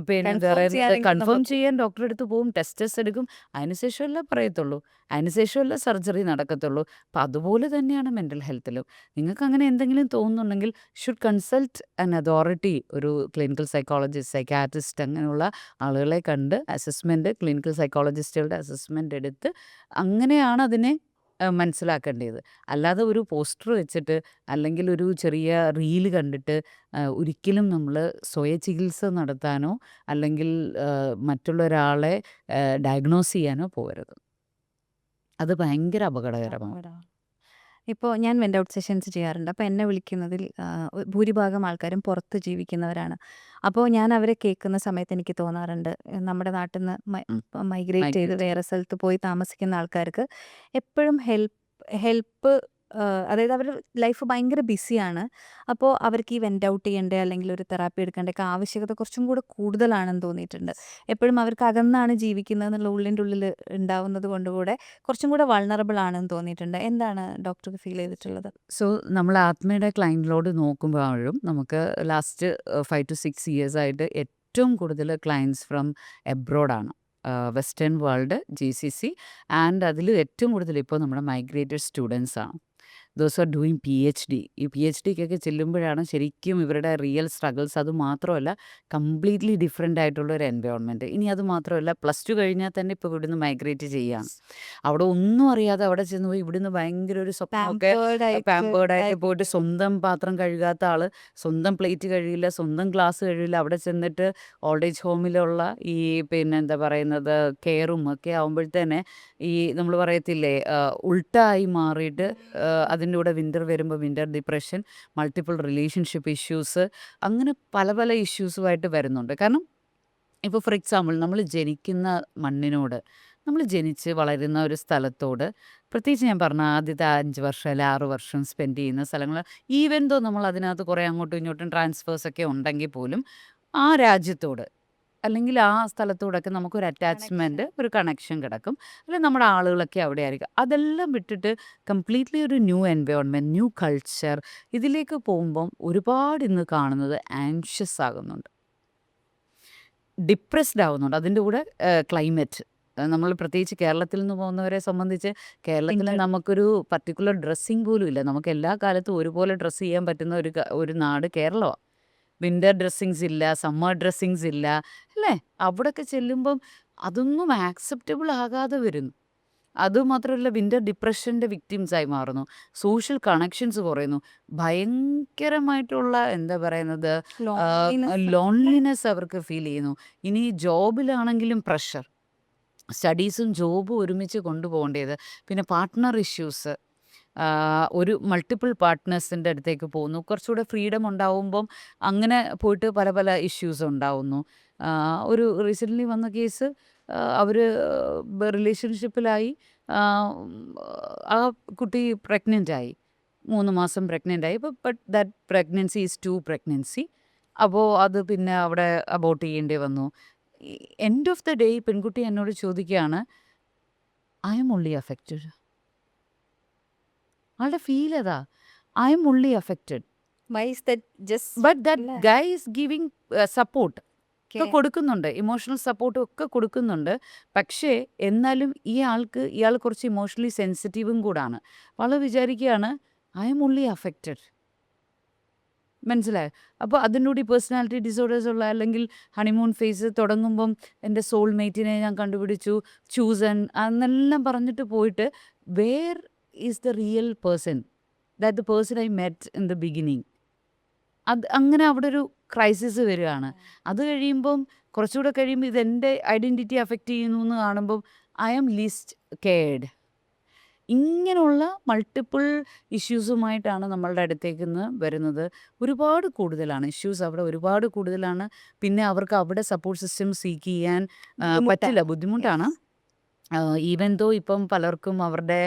പിന്നെ എന്താ Confirm പറയുന്നത് ചെയ്യാനെങ്കിലും കൺഫേം നമ്മള് ചെയ്യാൻ ഡോക്ടറെ അടുത്ത് പോവും, ടെസ്റ്റ് എടുക്കും. അതിനുശേഷമല്ലേ പറയത്തുള്ളൂ. അതിനുശേഷമല്ലേ സർജറി നടക്കത്തുള്ളൂ. അപ്പം അതുപോലെ തന്നെയാണ് മെൻ്റൽ ഹെൽത്തിലും. നിങ്ങൾക്ക് അങ്ങനെ എന്തെങ്കിലും തോന്നുന്നുണ്ടെങ്കിൽ ഷുഡ് കൺസൾട്ട് ആൻ അതോറിറ്റി. ഒരു ക്ലിനിക്കൽ സൈക്കോളജിസ്റ്റ്, സൈക്കാട്രിസ്റ്റ് അങ്ങനെയുള്ള ആളുകളെ കണ്ട് അസസ്മെൻറ്റ് ക്ലിനിക്കൽ സൈക്കോളജിസ്റ്റുകളുടെ അസസ്മെൻ്റ് എടുത്ത് അങ്ങനെയാണ് അതിനെ മനസ്സിലാക്കേണ്ടത്. അല്ലാതെ ഒരു പോസ്റ്റർ വെച്ചിട്ട് അല്ലെങ്കിൽ ഒരു ചെറിയ റീല് കണ്ടിട്ട് ഒരിക്കലും നമ്മൾ സ്വയചികിത്സ നടത്താനോ അല്ലെങ്കിൽ മറ്റുള്ള ഒരാളെ ഡയഗ്നോസ് ചെയ്യാനോ പോകരുത്. അത് ഭയങ്കര അപകടകരമാണ്. അപകടമാണ്. ഇപ്പോൾ ഞാൻ വെൻ്റ് ഔട്ട് സെഷൻസ് ചെയ്യാറുണ്ട്. അപ്പോൾ എന്നെ വിളിക്കുന്നതിൽ ഭൂരിഭാഗം ആൾക്കാരും പുറത്ത് ജീവിക്കുന്നവരാണ്. അപ്പോൾ ഞാൻ അവരെ കേൾക്കുന്ന സമയത്ത് എനിക്ക് തോന്നാറുണ്ട് നമ്മുടെ നാട്ടിൽ നിന്ന് ഉം. മൈഗ്രേറ്റ് ചെയ്ത് മൈഗ്രേറ്റ്. വേറെ സ്ഥലത്ത് പോയി താമസിക്കുന്ന ആൾക്കാർക്ക് എപ്പോഴും ഹെൽപ്പ് അതായത് അവരുടെ ലൈഫ് ഭയങ്കര ബിസിയാണ്. അപ്പോൾ അവർക്ക് ഈ വെൻ്റ് ഔട്ട് ചെയ്യേണ്ട അല്ലെങ്കിൽ ഒരു തെറാപ്പി എടുക്കേണ്ടയൊക്കെ ആവശ്യകത കുറച്ചും കൂടെ കൂടുതലാണെന്ന് തോന്നിയിട്ടുണ്ട്. എപ്പോഴും അവർക്ക് അകന്നാണ് ജീവിക്കുന്നത് എന്നുള്ള ഉള്ളിൻ്റെ ഉള്ളിൽ ഉണ്ടാവുന്നത് കൊണ്ട് കൂടെ കുറച്ചും കൂടെ വൾണറബിൾ ആണെന്ന് തോന്നിയിട്ടുണ്ട്. എന്താണ് ഡോക്ടർക്ക് ഫീൽ ചെയ്തിട്ടുള്ളത്? സോ നമ്മൾ ആത്മയുടെ ക്ലയൻറ്റിലോട് നോക്കുമ്പോഴും നമുക്ക് ലാസ്റ്റ് 5 to 6 ഇയേഴ്സ് ആയിട്ട് ഏറ്റവും കൂടുതൽ ക്ലയൻറ്റ്സ് ഫ്രം എബ്രോഡാണ്. വെസ്റ്റേൺ വേൾഡ്, GCC ആൻഡ് അതിൽ ഏറ്റവും കൂടുതൽ ഇപ്പോൾ നമ്മുടെ മൈഗ്രേറ്റഡ് സ്റ്റുഡൻസ് ആണ്. Those are doing PhD. ഈ PhDക്കൊക്കെ ചെല്ലുമ്പോഴാണ് ശരിക്കും ഇവരുടെ റിയൽ സ്ട്രഗിൾസ്. അത് മാത്രമല്ല കംപ്ലീറ്റ്ലി ഡിഫറെൻ്റ് ആയിട്ടുള്ള ഒരു എൻവയോൺമെൻറ്റ്. ഇനി അത് മാത്രമല്ല +2 കഴിഞ്ഞാൽ തന്നെ ഇപ്പോൾ ഇവിടുന്ന് മൈഗ്രേറ്റ് ചെയ്യുകയാണ്. അവിടെ ഒന്നും അറിയാതെ അവിടെ ചെന്ന് പോയി ഇവിടുന്ന് ഭയങ്കര ഒരു സ്വപ്നമൊക്കെ പാമ്പേർഡായിട്ട് പോയിട്ട് സ്വന്തം പാത്രം കഴുകാത്ത ആൾ സ്വന്തം പ്ലേറ്റ് കഴുകില്ല, സ്വന്തം ഗ്ലാസ് കഴുകില്ല. അവിടെ ചെന്നിട്ട് ഓൾഡ് ഏജ് ഹോമിലുള്ള ഈ പിന്നെ എന്താ പറയുന്നത് കെയറും ഒക്കെ ആകുമ്പോഴത്തേനെ ഈ നമ്മൾ പറയത്തില്ലേ ഉൾട്ടായി മാറിയിട്ട് അതിൻ്റെ കൂടെ വിൻ്റർ വരുമ്പോൾ winter depression, multiple relationship issues അങ്ങനെ പല പല ഇഷ്യൂസുമായിട്ട് വരുന്നുണ്ട്. കാരണം ഇപ്പോൾ ഫോർ എക്സാമ്പിൾ നമ്മൾ ജനിക്കുന്ന മണ്ണിനോട് നമ്മൾ ജനിച്ച് വളരുന്ന ഒരു സ്ഥലത്തോട് പ്രത്യേകിച്ച് ഞാൻ പറഞ്ഞ ആദ്യത്തെ 5 വർഷം അല്ലെ 6 വർഷം സ്പെൻഡ് ചെയ്യുന്ന സ്ഥലങ്ങൾ ഈവൻ ദോ നമ്മൾ അതിനകത്ത് കുറേ അങ്ങോട്ടും ഇങ്ങോട്ടും ട്രാൻസ്ഫേഴ്സൊക്കെ ഉണ്ടെങ്കിൽ പോലും ആ രാജ്യത്തോട് അല്ലെങ്കിൽ ആ സ്ഥലത്തോടൊക്കെ നമുക്കൊരു അറ്റാച്ച്മെൻറ്റ് ഒരു കണക്ഷൻ കിടക്കും. അല്ലെങ്കിൽ നമ്മുടെ ആളുകളൊക്കെ അവിടെ ആയിരിക്കും. അതെല്ലാം വിട്ടിട്ട് കംപ്ലീറ്റ്ലി ഒരു ന്യൂ എൻവയോൺമെൻറ്റ്, ന്യൂ കൾച്ചർ ഇതിലേക്ക് പോകുമ്പം ഒരുപാട് ഇന്ന് കാണുന്നത് ആൻഷ്യസ് ആകുന്നുണ്ട്, ഡിപ്രസ്ഡ് ആവുന്നുണ്ട്. അതിൻ്റെ കൂടെ ക്ലൈമറ്റ് നമ്മൾ പ്രത്യേകിച്ച് കേരളത്തിൽ നിന്ന് പോകുന്നവരെ സംബന്ധിച്ച് കേരളത്തിൽ വിന്റർ നമുക്കൊരു പർട്ടിക്കുലർ ഡ്രസ്സിങ് പോലും ഇല്ല. നമുക്ക് എല്ലാ കാലത്തും ഒരുപോലെ ഡ്രസ്സ് ചെയ്യാൻ പറ്റുന്ന ഒരു നാട് കേരളമാണ്. വിന്റർ ഡ്രസ്സിങ്സ് ഇല്ല, സമ്മർ ഡ്രസ്സിങ്സ് ഇല്ല, അല്ലേ? അവിടെയൊക്കെ ചെല്ലുമ്പം അതൊന്നും ആക്സെപ്റ്റബിൾ ആകാതെ വരുന്നു. അതുമാത്രമല്ല, വിന്റർ ഡിപ്രഷൻ്റെ വിക്ടിംസായി മാറുന്നു. സോഷ്യൽ കണക്ഷൻസ് കുറയുന്നു. ഭയങ്കരമായിട്ടുള്ള എന്താ പറയുന്നത്, ലോൺലിനെസ് ലോൺലിനെസ് അവർക്ക് ഫീൽ ചെയ്യുന്നു. ഇനി ജോബിലാണെങ്കിലും പ്രഷർ, സ്റ്റഡീസും ജോബും ഒരുമിച്ച് കൊണ്ടുപോകേണ്ടത്. പിന്നെ പാർട്ട്ണർ ഇഷ്യൂസ്, ഒരു മൾട്ടിപ്പിൾ പാർട്ട്നേഴ്സിൻ്റെ അടുത്തേക്ക് പോകുന്നു. കുറച്ചുകൂടെ ഫ്രീഡം ഉണ്ടാവുമ്പം അങ്ങനെ പോയിട്ട് പല പല ഇഷ്യൂസ് ഉണ്ടാവുന്നു. ഒരു റീസെൻ്റ്ലി വന്ന കേസ്, അവർ റിലേഷൻഷിപ്പിലായി, ആ കുട്ടി പ്രഗ്നൻ്റായി, 3 മാസം പ്രഗ്നൻ്റായി. But that pregnancy is to pregnancy. അപ്പോൾ അത് പിന്നെ അവിടെ അബോർട്ട് ചെയ്യേണ്ടി വന്നു. എൻഡ് ഓഫ് ദ ഡേ പെൺകുട്ടി എന്നോട് ചോദിക്കുകയാണ്, ഐ എം ഓൺലി അഫക്റ്റഡ്. ആളുടെ ഫീൽ അതാ, I am only affected. Why is that just but that അല്ലേ ഗൈ ഈസ് ഗിവിങ് സപ്പോർട്ട് ഒക്കെ കെയർ കൊടുക്കുന്നുണ്ട്, ഇമോഷണൽ സപ്പോർട്ടും ഒക്കെ കൊടുക്കുന്നുണ്ട്. പക്ഷേ എന്നാലും ഇയാൾ കുറച്ച് ഇമോഷണലി സെൻസിറ്റീവും കൂടാണ്. അപ്പോൾ ആൾ വിചാരിക്കുകയാണ്, ഐ എം ഓൺലി അഫക്റ്റഡ്. മനസ്സിലായോ? അപ്പോൾ അതിനൂടെ പേഴ്സണാലിറ്റി ഡിസോർഡേഴ്സ് ഉള്ള, അല്ലെങ്കിൽ ഹണിമൂൺ ഫേസ് തുടങ്ങുമ്പം എൻ്റെ സോൾമേറ്റിനെ ഞാൻ കണ്ടുപിടിച്ചു, ചൂസൺ എന്നെല്ലാം പറഞ്ഞിട്ട് പോയിട്ട്, where is the real person, that the person I met in the beginning. അങ്ങനെ അവിടെ ഒരു ക്രൈസിസ് വരികയാണ്. അത് കഴിയുമ്പം കുറച്ചുകൂടെ കഴിയുമ്പോൾ ഇതെൻ്റെ ഐഡൻറ്റിറ്റി അഫക്റ്റ് ചെയ്യുന്നു എന്ന് കാണുമ്പം ഐ ആം ലീസ്റ്റ് കെയർഡ്. ഇങ്ങനെയുള്ള മൾട്ടിപ്പിൾ ഇഷ്യൂസുമായിട്ടാണ് നമ്മളുടെ അടുത്തേക്ക് നിന്ന് വരുന്നത്. ഒരുപാട് കൂടുതലാണ് ഇഷ്യൂസ്, അവിടെ ഒരുപാട് കൂടുതലാണ്. പിന്നെ അവർക്ക് അവിടെ സപ്പോർട്ട് സിസ്റ്റം സീക്ക് ചെയ്യാൻ പറ്റില്ല, ബുദ്ധിമുട്ടാണ്. ഈവൻ ദോ ഇപ്പം പലർക്കും അവരുടെ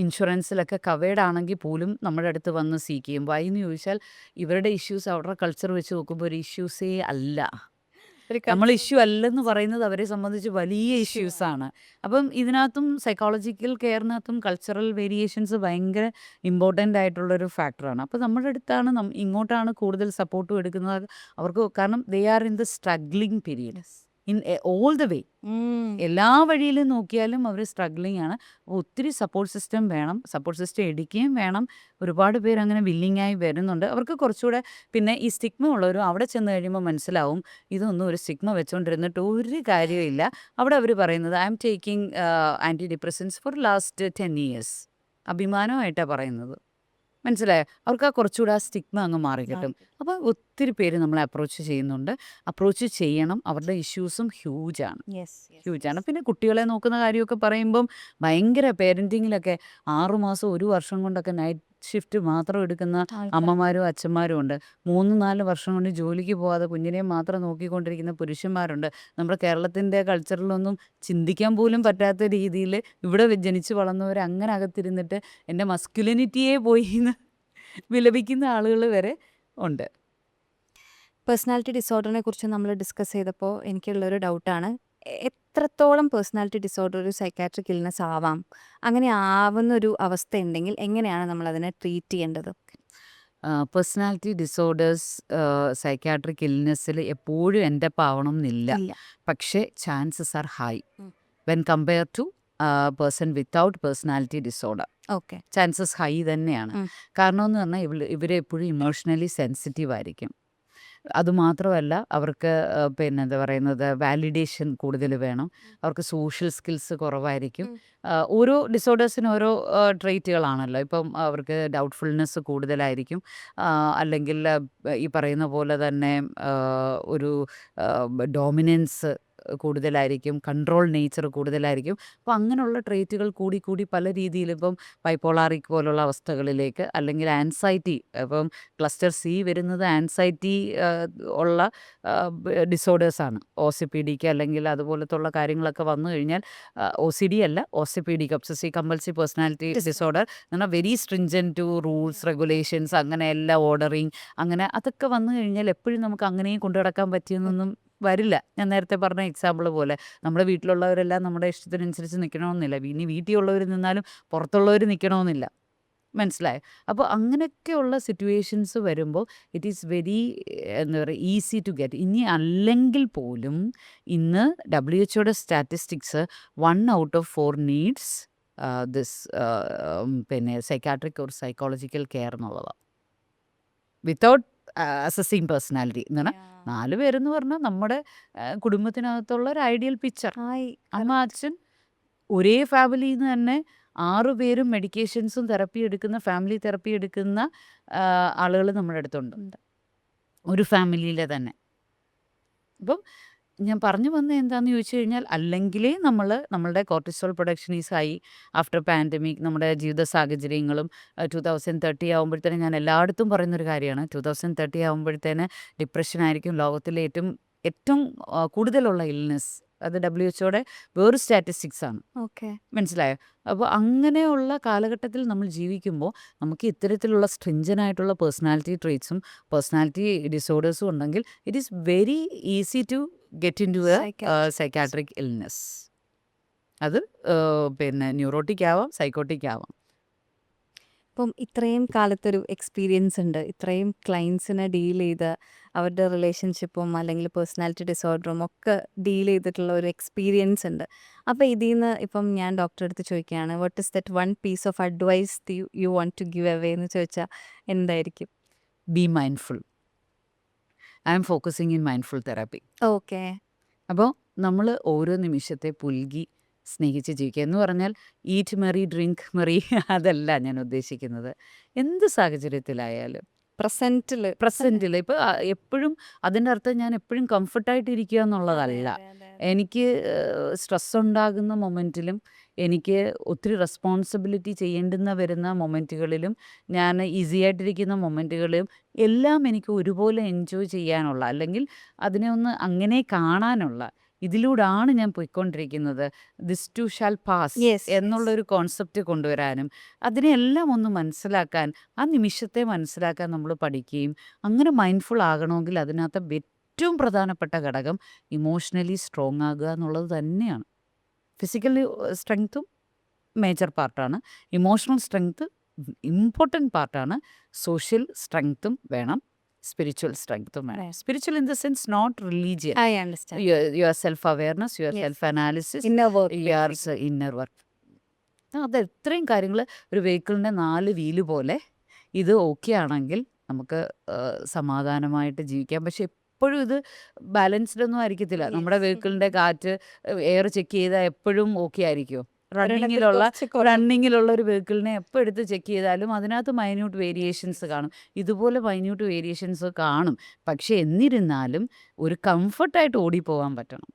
ഇൻഷുറൻസിലൊക്കെ കവേർഡ് ആണെങ്കിൽ പോലും നമ്മുടെ അടുത്ത് വന്ന് സീക്ക് ചെയ്യും. വൈ എന്ന് ചോദിച്ചാൽ, ഇവരുടെ ഇഷ്യൂസ് അവരുടെ കൾച്ചർ വെച്ച് നോക്കുമ്പോൾ ഒരു ഇഷ്യൂസേ അല്ല. ഒരു നമ്മൾ കൾച്ചർ ഇഷ്യൂ അല്ലെന്ന് പറയുന്നത് അവരെ സംബന്ധിച്ച് വലിയ ഇഷ്യൂ ആണ്. ഇഷ്യൂസാണ്. അപ്പം ഇതിനകത്തും സൈക്കോളജിക്കൽ കെയറിനകത്തും കൾച്ചറൽ വേരിയേഷൻസ് ഭയങ്കര ഇമ്പോർട്ടൻ്റ് ആയിട്ടുള്ളൊരു ഫാക്ടറാണ്. അപ്പോൾ നമ്മുടെ അടുത്താണ് ഇങ്ങോട്ടാണ് കൂടുതൽ സപ്പോർട്ടും എടുക്കുന്നത് അവർക്ക്. കാരണം they are in the struggling period yes in all the way. എല്ലാ വഴിയിലും നോക്കിയാലും അവർ സ്ട്രഗ്ലിംഗ് ആണ്. അപ്പോൾ ഒത്തിരി സപ്പോർട്ട് സിസ്റ്റം വേണം, സപ്പോർട്ട് സിസ്റ്റം എടുക്കുകയും വേണം. ഒരുപാട് പേര് അങ്ങനെ വില്ലിംഗ് ആയി വരുന്നുണ്ട്. അവർക്ക് കുറച്ചുകൂടെ, പിന്നെ ഈ സ്റ്റിഗ്മ ഉള്ളവരും അവിടെ ചെന്ന് കഴിയുമ്പോൾ മനസ്സിലാവും, ഇതൊന്നും ഒരു സ്റ്റിഗ്മ വെച്ചുകൊണ്ടിരുന്നിട്ട് ഒരു കാര്യമില്ല. അവിടെ അവർ പറയുന്നത്, I am taking antidepressants for last 10 years. അഭിമാനമായിട്ടാണ് പറയുന്നത്. മനസ്സിലായോ? അവർക്ക് ആ കുറച്ചുകൂടെ ആ സ്റ്റിഗ്മ അങ്ങ് മാറിക്കിട്ടും. അപ്പോൾ ഒത്തിരി പേര് നമ്മളെ അപ്രോച്ച് ചെയ്യുന്നുണ്ട്. അപ്രോച്ച് ചെയ്യണം. അവരുടെ ഇഷ്യൂസും ഹ്യൂജാണ്, യെസ് യെസ് ഹ്യൂജാണ്. പിന്നെ കുട്ടികളെ നോക്കുന്ന കാര്യമൊക്കെ പറയുമ്പം ഭയങ്കര പേരൻറ്റിങ്ങിലൊക്കെ 6 മാസം 1 വർഷം കൊണ്ടൊക്കെ നൈറ്റ് ഷിഫ്റ്റ് മാത്രം എടുക്കുന്ന ആൾക്കാർ അമ്മമാരും അച്ഛന്മാരും ഉണ്ട്. 3-4 വർഷം കൊണ്ട് ജോലിക്ക് പോകാതെ കുഞ്ഞിനെ മാത്രം നോക്കിക്കൊണ്ടിരിക്കുന്ന പുരുഷന്മാരുണ്ട്. നമ്മുടെ കേരളത്തിൻ്റെ കൾച്ചറിലൊന്നും ചിന്തിക്കാൻ പോലും പറ്റാത്ത രീതിയിൽ ഇവിടെ ജനിച്ച് വളർന്നവർ അങ്ങനെ അകത്തിരുന്നിട്ട് എൻ്റെ മസ്കുലിനിറ്റിയെ പോയി എന്ന് വിലപിക്കുന്ന ആളുകൾ വരെ ഉണ്ട്. പേഴ്സണാലിറ്റി ഡിസോർഡറിനെ കുറിച്ച് നമ്മൾ ഡിസ്കസ് ചെയ്തപ്പോൾ എനിക്കുള്ളൊരു ഡൗട്ടാണ്, എത്രത്തോളം പേഴ്സണാലിറ്റി ഡിസോർഡർ ഒരു സൈക്കാട്രിക് ഇൽനെസ് ആവാം? അങ്ങനെ ആവുന്നൊരു അവസ്ഥ ഉണ്ടെങ്കിൽ എങ്ങനെയാണ് നമ്മൾ അതിനെ ട്രീറ്റ് ചെയ്യേണ്ടത്? പേഴ്സണാലിറ്റി ഡിസോർഡേഴ്സ് സൈക്കാട്രിക് ഇൽനെസ്സിൽ എപ്പോഴും എൻഡപ്പ് ആവണം എന്നില്ല. ഇല്ല. പക്ഷേ ചാൻസസ് ആർ ഹൈ ഉം. When compare to person without personality disorder. Okay. Chances high തന്നെയാണ്. ഉം. കാരണം എന്ന് പറഞ്ഞാൽ ഇവരെപ്പോഴും ഇമോഷണലി സെൻസിറ്റീവ് ആയിരിക്കും. അതുമാത്രമല്ല, അവർക്ക് പിന്നെ എന്താ പറയുന്നത്, വാലിഡേഷൻ കൂടുതൽ വേണം. അവർക്ക് സോഷ്യൽ സ്കിൽസ് കുറവായിരിക്കും. ഉം. ഓരോ ഡിസോർഡേഴ്സിനും ഓരോ ട്രെയ്റ്റുകളാണല്ലോ. ഇപ്പം അവർക്ക് ഡൗട്ട്ഫുൾനെസ് കൂടുതലായിരിക്കും. അല്ലെങ്കിൽ ഈ പറയുന്ന പോലെ തന്നെ ഒരു ഡോമിനൻസ് കൂടുതലായിരിക്കും, കൺട്രോൾ നേച്ചർ കൂടുതലായിരിക്കും. അപ്പോൾ അങ്ങനെയുള്ള ട്രെയ്റ്റുകൾ കൂടി കൂടി പല രീതിയിൽ ഇപ്പം ബൈപ്പോളാറിക് പോലുള്ള അവസ്ഥകളിലേക്ക്, അല്ലെങ്കിൽ ആൻസൈറ്റി, ഇപ്പം ക്ലസ്റ്റർ സി വരുന്നത് ആൻസൈറ്റി ഉള്ള ഡിസോർഡേഴ്സാണ്. OCPDക്ക് അല്ലെങ്കിൽ അതുപോലത്തുള്ള കാര്യങ്ങളൊക്കെ വന്നു കഴിഞ്ഞാൽ, OCD അല്ല, OCPDക്ക്, ഒബ്സസീവ് കമ്പൾസീവ് പേഴ്സണാലിറ്റി ഡിസോർഡർ എന്ന് പറഞ്ഞാൽ very stringent to rules regulations, അങ്ങനെ എല്ലാ ഓർഡറിങ്, അങ്ങനെ അതൊക്കെ വന്നു കഴിഞ്ഞാൽ എപ്പോഴും നമുക്ക് അങ്ങനെയും കൊണ്ടു നടക്കാൻ പറ്റിയെന്നൊന്നും വരില്ല. ഞാൻ നേരത്തെ പറഞ്ഞ എക്സാമ്പിൾ പോലെ നമ്മുടെ വീട്ടിലുള്ളവരെല്ലാം നമ്മുടെ ഇഷ്ടത്തിനനുസരിച്ച് നിൽക്കണമെന്നില്ല. ഇനി വീട്ടിലുള്ളവർ നിന്നാലും പുറത്തുള്ളവർ നിൽക്കണമെന്നില്ല. മനസ്സിലായോ? അപ്പോൾ അങ്ങനെയൊക്കെയുള്ള സിറ്റുവേഷൻസ് വരുമ്പോൾ ഇറ്റ് ഈസ് വെരി എന്താ പറയുക ഈസി ടു ഗെറ്റ്. ഇനി അല്ലെങ്കിൽ പോലും ഇന്ന് WHO statistics 1 out of 4 needs this പിന്നെ സൈക്കാട്രിക് ഓർ സൈക്കോളജിക്കൽ കെയർ എന്നുള്ളതാണ്. വിത്തൗട്ട് അസസിങ് പേഴ്സണാലിറ്റി എന്ന് പറഞ്ഞാൽ 4 പേരെന്ന് പറഞ്ഞാൽ നമ്മുടെ കുടുംബത്തിനകത്തുള്ള ഒരു ഐഡിയൽ പിക്ചർ. അമ്മ അച്ഛൻ ഒരേ ഫാമിലിയിൽ നിന്ന് തന്നെ 6 പേരും മെഡിക്കേഷൻസും തെറപ്പി എടുക്കുന്ന ഫാമിലി തെറപ്പി എടുക്കുന്ന ആളുകൾ നമ്മുടെ അടുത്തുണ്ട്, ഒരു ഫാമിലിയിലെ തന്നെ. അപ്പം ഞാൻ പറഞ്ഞു വന്നത് എന്താണെന്ന് ചോദിച്ചു കഴിഞ്ഞാൽ, അല്ലെങ്കിലേ നമ്മളുടെ cortisol production is high after pandemic. നമ്മുടെ ജീവിത സാഹചര്യങ്ങളും 2030 ആകുമ്പോഴത്തേനും, ഞാൻ എല്ലായിടത്തും പറയുന്നൊരു കാര്യമാണ്, 2030 ആകുമ്പോഴത്തേന് ഡിപ്രഷനായിരിക്കും ലോകത്തിലെ ഏറ്റവും കൂടുതലുള്ള ഇൽനെസ്. അത് WHO വേറൊരു സ്റ്റാറ്റിസ്റ്റിക്സ് ആണ്. ഓക്കെ. മനസ്സിലായോ? അപ്പോൾ അങ്ങനെയുള്ള കാലഘട്ടത്തിൽ നമ്മൾ ജീവിക്കുമ്പോൾ നമുക്ക് ഇത്തരത്തിലുള്ള സ്ട്രിഞ്ചനായിട്ടുള്ള പേഴ്സണാലിറ്റി ട്രേറ്റ്സും പേഴ്സണാലിറ്റി ഡിസോർഡേഴ്സും ഉണ്ടെങ്കിൽ it is very easy to get into a psychiatric illness. അത് പിന്നെ ന്യൂറോട്ടിക് ആവാം, സൈക്കോട്ടിക് ആവാം. ഇപ്പം ഇത്രയും കാലത്തൊരു എക്സ്പീരിയൻസ് ഉണ്ട്, ഇത്രയും ക്ലയൻസിനെ ഡീൽ ചെയ്ത് അവരുടെ റിലേഷൻഷിപ്പും അല്ലെങ്കിൽ പേഴ്സണാലിറ്റി ഡിസോർഡറും ഒക്കെ ഡീൽ ചെയ്തിട്ടുള്ള ഒരു എക്സ്പീരിയൻസ് ഉണ്ട്. അപ്പോൾ ഇതിൽ നിന്ന് ഇപ്പം ഞാൻ ഡോക്ടറെ അടുത്ത് ചോദിക്കുകയാണ്, what is that one piece of advice you want to give away എന്ന് ചോദിച്ചാൽ എന്തായിരിക്കും? Be mindful. I am focusing in mindful therapy. Okay. അപ്പോൾ നമ്മൾ ഓരോ നിമിഷത്തെ പുൽകി സ്നേഹിച്ച് ജീവിക്കുക എന്ന് പറഞ്ഞാൽ ഈറ്റ് മെറി ഡ്രിങ്ക് മെറി അതല്ല ഞാൻ ഉദ്ദേശിക്കുന്നത്. എന്ത് സാഹചര്യത്തിലായാലും പ്രസൻറ്റിൽ ഇപ്പോൾ എപ്പോഴും അതിൻ്റെ അർത്ഥം ഞാൻ എപ്പോഴും കംഫർട്ടായിട്ടിരിക്കുക എന്നുള്ളതല്ല. എനിക്ക് സ്ട്രെസ് ഉണ്ടാകുന്ന മൊമെൻറ്റിലും എനിക്ക് ഒത്തിരി റെസ്പോൺസിബിലിറ്റി ചെയ്യേണ്ടുന്ന വരുന്ന മൊമെൻറ്റുകളിലും ഞാൻ ഈസി ആയിട്ടിരിക്കുന്ന മൊമെൻറ്റുകളിലും എല്ലാം എനിക്ക് ഒരുപോലെ എൻജോയ് ചെയ്യാനുള്ള, അല്ലെങ്കിൽ അതിനെ ഒന്ന് അങ്ങനെ കാണാനുള്ള, ഇതിലൂടെയാണ് ഞാൻ പോയിക്കൊണ്ടിരിക്കുന്നത്. ദിസ് ടു ഷാൽ പാസ് എന്നുള്ളൊരു കോൺസെപ്റ്റ് കൊണ്ടുവരാനും അതിനെല്ലാം ഒന്ന് മനസ്സിലാക്കാൻ, ആ നിമിഷത്തെ മനസ്സിലാക്കാൻ നമ്മൾ പഠിക്കുകയും, അങ്ങനെ മൈൻഡ്ഫുൾ ആകണമെങ്കിൽ അതിനകത്ത് ഏറ്റവും പ്രധാനപ്പെട്ട ഘടകം ഇമോഷണലി സ്ട്രോങ് ആകുക എന്നുള്ളത് തന്നെയാണ്. ഫിസിക്കലി സ്ട്രെങ്ത്തും മേജർ പാർട്ടാണ്, ഇമോഷണൽ സ്ട്രെങ്ത്ത് ഇമ്പോർട്ടൻറ്റ് പാർട്ടാണ്, സോഷ്യൽ സ്ട്രെങ്ത്തും വേണം, സ്പിരിച്വൽ സ്ട്രെങ്ത്തും വേണം. Spiritual in the sense not religion, I understand. Your self awareness, your self analysis, your inner work. അത് ഇത്രയും കാര്യങ്ങൾ ഒരു വെഹിക്കിളിൻ്റെ 4 വീല് പോലെ ഇത് ഓക്കെ ആണെങ്കിൽ നമുക്ക് സമാധാനമായിട്ട് ജീവിക്കാം. പക്ഷെ എപ്പോഴും ഇത് ബാലൻസ്ഡ് ഒന്നും ആയിരിക്കത്തില്ല. നമ്മുടെ വെഹിക്കിളിൻ്റെ കാറ്റ് എയർ ചെക്ക് ചെയ്താൽ എപ്പോഴും ഓക്കെ ആയിരിക്കുമോ? റണ്ണിങ്ങിലുള്ള ഒരു വെഹിക്കിളിനെ എപ്പോൾ എടുത്ത് ചെക്ക് ചെയ്താലും അതിനകത്ത് മൈന്യൂട്ട് വേരിയേഷൻസ് കാണും. ഇതുപോലെ മൈന്യൂട്ട് വേരിയേഷൻസ് കാണും. പക്ഷെ എന്നിരുന്നാലും ഒരു കംഫർട്ടായിട്ട് ഓടിപ്പോകാൻ പറ്റണം.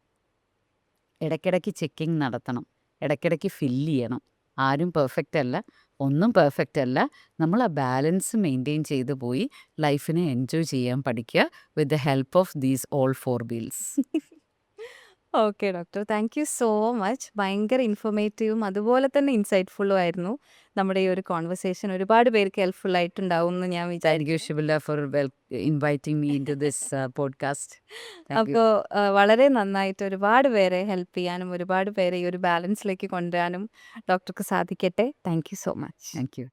ഇടയ്ക്കിടയ്ക്ക് ചെക്കിങ് നടത്തണം, ഇടയ്ക്കിടയ്ക്ക് ഫില്ല് ചെയ്യണം. ആരും പെർഫെക്റ്റ് അല്ല, ഒന്നും പെർഫെക്റ്റ് അല്ല. നമ്മൾ ആ ബാലൻസ് മെയിൻറ്റെയിൻ ചെയ്ത് പോയി ലൈഫിനെ എൻജോയ് ചെയ്യാൻ പഠിക്കുക with the help of these all 4 wheels. Okay doctor, thank you so much. ഭയങ്കര ഇൻഫോർമേറ്റീവും അതുപോലെ തന്നെ ഇൻസൈറ്റ്ഫുള്ളും ആയിരുന്നു നമ്മുടെ ഈ ഒരു കോൺവെർസേഷൻ. ഒരുപാട് പേർക്ക് ഹെൽപ്ഫുൾ ആയിട്ടുണ്ടാവും എന്ന് ഞാൻ താങ്ക് വിചാരിക്കുന്നു. You Shibila for inviting me into this podcast. അപ്പോൾ വളരെ നന്നായിട്ട് ഒരുപാട് പേരെ ഹെൽപ്പ് ചെയ്യാനും ഒരുപാട് പേരെ ഈ ഒരു ബാലൻസിലേക്ക് കൊണ്ടുവരാനും ഡോക്ടർക്ക് സാധിക്കട്ടെ. Thank you so much. Thank you.